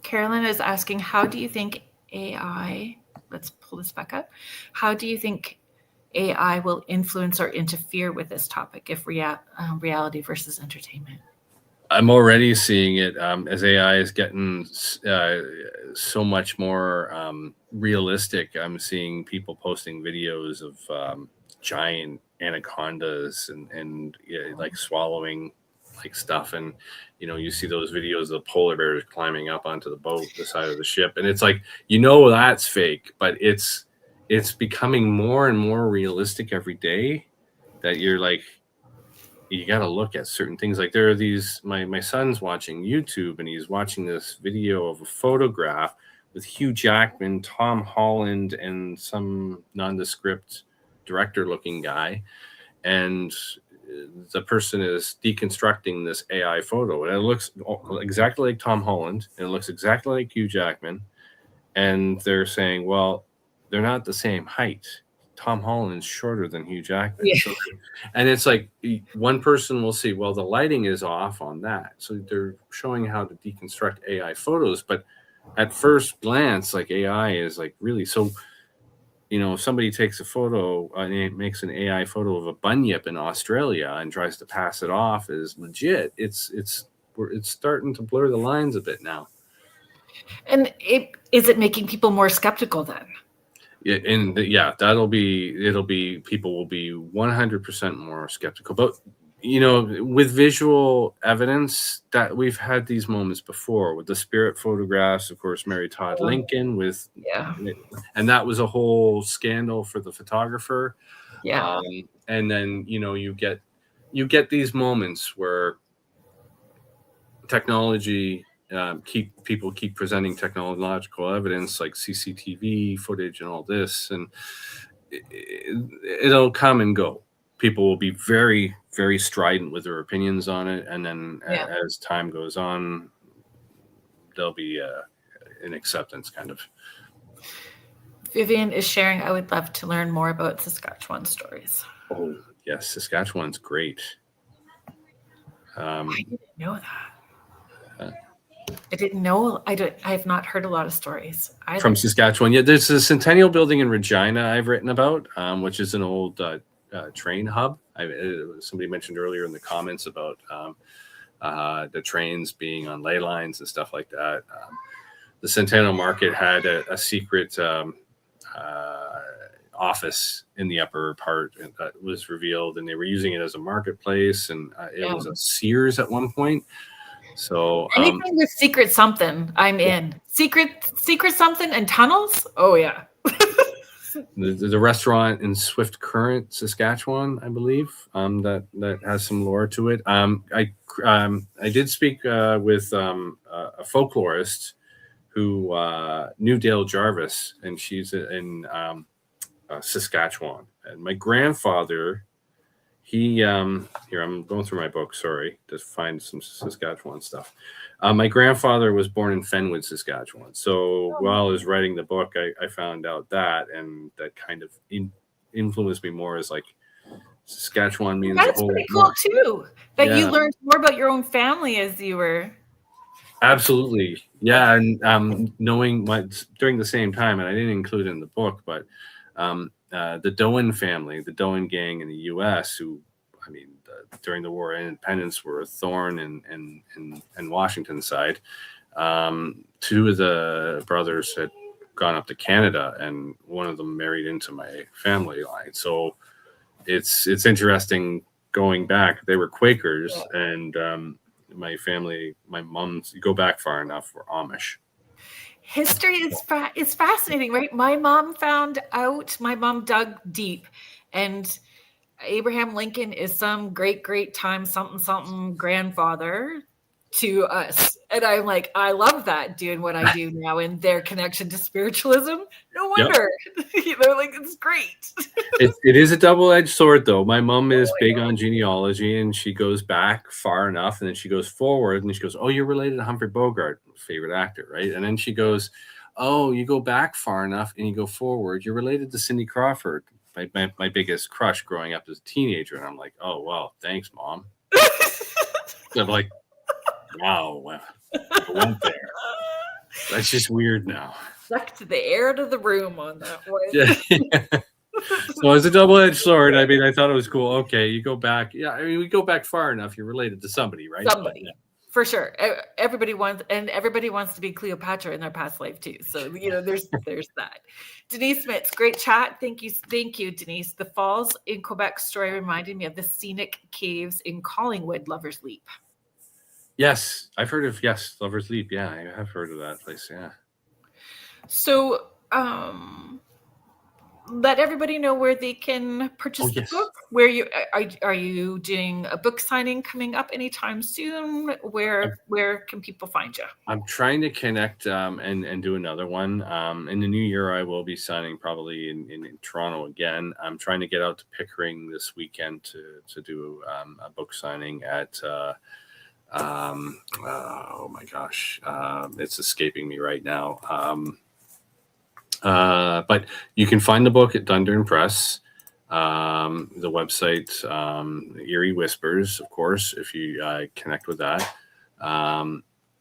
Speaker 1: Carolyn is asking, how do you think AI? Let's pull this back up. How do you think AI will influence or interfere with this topic, if reality versus entertainment?
Speaker 2: I'm already seeing it as AI is getting so much more realistic. I'm seeing people posting videos of giant anacondas and like swallowing like stuff, and you see those videos of the polar bears climbing up onto the side of the ship, and it's like, that's fake, but it's becoming more and more realistic every day, that you're like, you got to look at certain things. Like, there are these, my son's watching YouTube, and he's watching this video of a photograph with Hugh Jackman, Tom Holland, and some nondescript director looking guy. And the person is deconstructing this AI photo, and it looks exactly like Tom Holland, and it looks exactly like Hugh Jackman. And they're saying, well, they're not the same height. Tom Holland's shorter than Hugh Jackman.
Speaker 1: Yeah.
Speaker 2: So, and it's like, one person will see, well, the lighting is off on that. So they're showing how to deconstruct AI photos, but at first glance, like AI is like really so. If somebody takes a photo and it makes an AI photo of a bunyip in Australia and tries to pass it off as legit, it's starting to blur the lines a bit now.
Speaker 1: And is it making people more skeptical then?
Speaker 2: Yeah, and it'll be people will be 100% more skeptical. But with visual evidence, that we've had these moments before with the spirit photographs, of course, Mary Todd Lincoln and that was a whole scandal for the photographer.
Speaker 1: Yeah.
Speaker 2: And then you get these moments where technology keep presenting technological evidence like CCTV footage and all this, and it'll come and go. People will be very, very strident with their opinions on it, and then as time goes on, there'll be an acceptance kind of.
Speaker 1: Vivian is sharing, I would love to learn more about Saskatchewan stories.
Speaker 2: Oh yes, Saskatchewan's great.
Speaker 1: I didn't know that. I didn't know. I have not heard a lot of stories
Speaker 2: from Saskatchewan. Yeah, there's a Centennial Building in Regina I've written about, which is an old train hub. Somebody mentioned earlier in the comments about the trains being on ley lines and stuff like that. The Centennial Market had a secret office in the upper part that was revealed, and they were using it as a marketplace, and it was a Sears at one point. So
Speaker 1: anything with secret something, I'm in. Secret something and tunnels. Oh yeah.
Speaker 2: the restaurant in Swift Current, Saskatchewan, I believe, that has some lore to it. I did speak with a folklorist who knew Dale Jarvis, and she's in Saskatchewan. And my grandfather, here I'm going through my book, sorry, to find some Saskatchewan stuff. My grandfather was born in Fenwood, Saskatchewan. So while I was writing the book, I found out that, and that kind of influenced me more as like Saskatchewan means
Speaker 1: that's
Speaker 2: a whole
Speaker 1: pretty cool too. That you learned more about your own family as you were.
Speaker 2: Absolutely. Yeah. And knowing during the same time, and I didn't include it in the book, but the Doan family, the Doan gang in the U.S., who, I mean, during the War of Independence were a thorn in Washington's side. Two of the brothers had gone up to Canada, and one of them married into my family line. So it's interesting going back. They were Quakers, and my family, my mom's, you go back far enough, were Amish.
Speaker 1: History is fascinating, right? My mom dug deep, and Abraham Lincoln is some great time something grandfather to us. And I'm like, I love that doing what I do now, and their connection to spiritualism. No wonder. Yep. Like, it's great.
Speaker 2: It is a double-edged sword, though. My mom is big on genealogy, and she goes back far enough, and then she goes forward, and she goes, oh, you're related to Humphrey Bogart, favorite actor, right? And then she goes, oh, you go back far enough, and you go forward, you're related to Cindy Crawford, my biggest crush growing up as a teenager. And I'm like, oh, well, thanks, Mom. So I'm like, wow, I went there. That's just weird now.
Speaker 1: Sucked the air to the room on that one.
Speaker 2: Yeah. So it's a double-edged sword. I mean, I thought it was cool. Okay, you go back. Yeah, I mean, we go back far enough. You're related to somebody, right?
Speaker 1: Somebody. But, for sure. Everybody wants to be Cleopatra in their past life too. So, there's that. Denise Smith, great chat. Thank you, Denise. The falls in Quebec story reminded me of the scenic caves in Collingwood, Lover's Leap.
Speaker 2: Yes, I've heard of Lover's Leap. Yeah, I have heard of that place. Yeah.
Speaker 1: So, let everybody know where they can purchase the book. Where are you doing a book signing coming up anytime soon? Where can people find you?
Speaker 2: I'm trying to connect and do another one. In the new year, I will be signing probably in Toronto again. I'm trying to get out to Pickering this weekend to do a book signing at oh my gosh, it's escaping me right now. But you can find the book at Dundurn Press, the website, Eerie Whispers, of course, if you connect with that.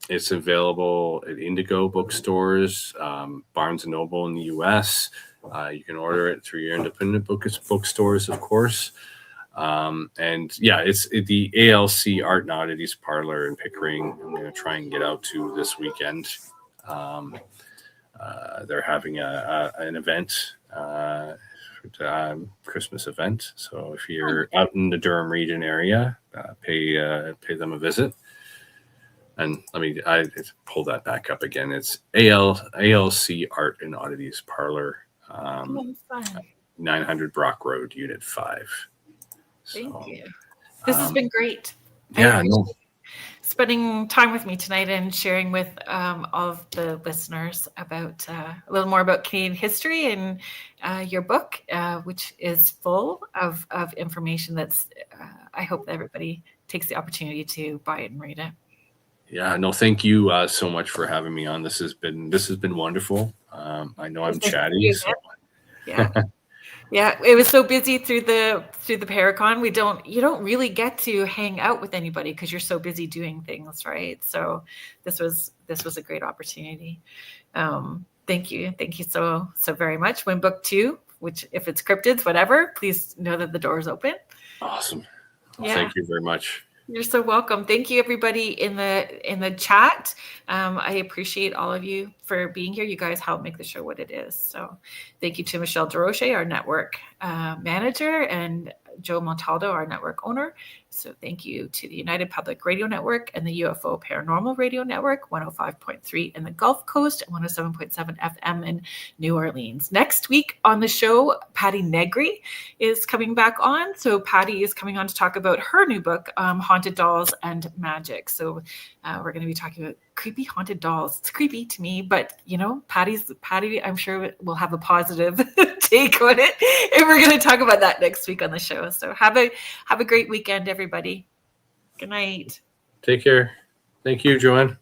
Speaker 2: It's available at Indigo bookstores, Barnes & Noble in the U.S. You can order it through your independent bookstores, of course. And yeah, it's the ALC Art and Oddities Parlor in Pickering. I'm going to try and get out to this weekend. They're having an event, Christmas event. So if you're out in the Durham region area, pay them a visit. And I pull that back up again. It's ALC Art and Oddities Parlor, 900 Brock Road, Unit 5.
Speaker 1: Thank you. This has been great.
Speaker 2: Yeah,
Speaker 1: spending time with me tonight and sharing with all of the listeners about a little more about Canadian history and your book, which is full of information that's, I hope that everybody takes the opportunity to buy it and read it.
Speaker 2: Yeah, no, thank you so much for having me on. This has been wonderful. I know I'm chatty. So.
Speaker 1: Yeah. Yeah, it was so busy through the Paracon. You don't really get to hang out with anybody because you're so busy doing things, right? So this was a great opportunity. Thank you so very much. When book 2, which if it's cryptids, whatever, please know that the door is open.
Speaker 2: Awesome. Well, thank you very much.
Speaker 1: You're so welcome. Thank you, everybody in the chat. I appreciate all of you for being here. You guys help make the show what it is. So thank you to Michelle DeRoche, our network manager, and Joe Montaldo, our network owner. So thank you to the United Public Radio Network and the UFO Paranormal Radio Network, 105.3 in the Gulf Coast and 107.7 FM in New Orleans. Next week on the show, Patty Negri is coming back on. So Patty is coming on to talk about her new book, Haunted Dolls and Magic. So we're going to be talking about creepy haunted dolls. It's creepy to me, but Patty, I'm sure will have a positive take on it. And we're going to talk about that next week on the show. So have a great weekend, everybody. Good night.
Speaker 2: Take care. Thank you, Joanne.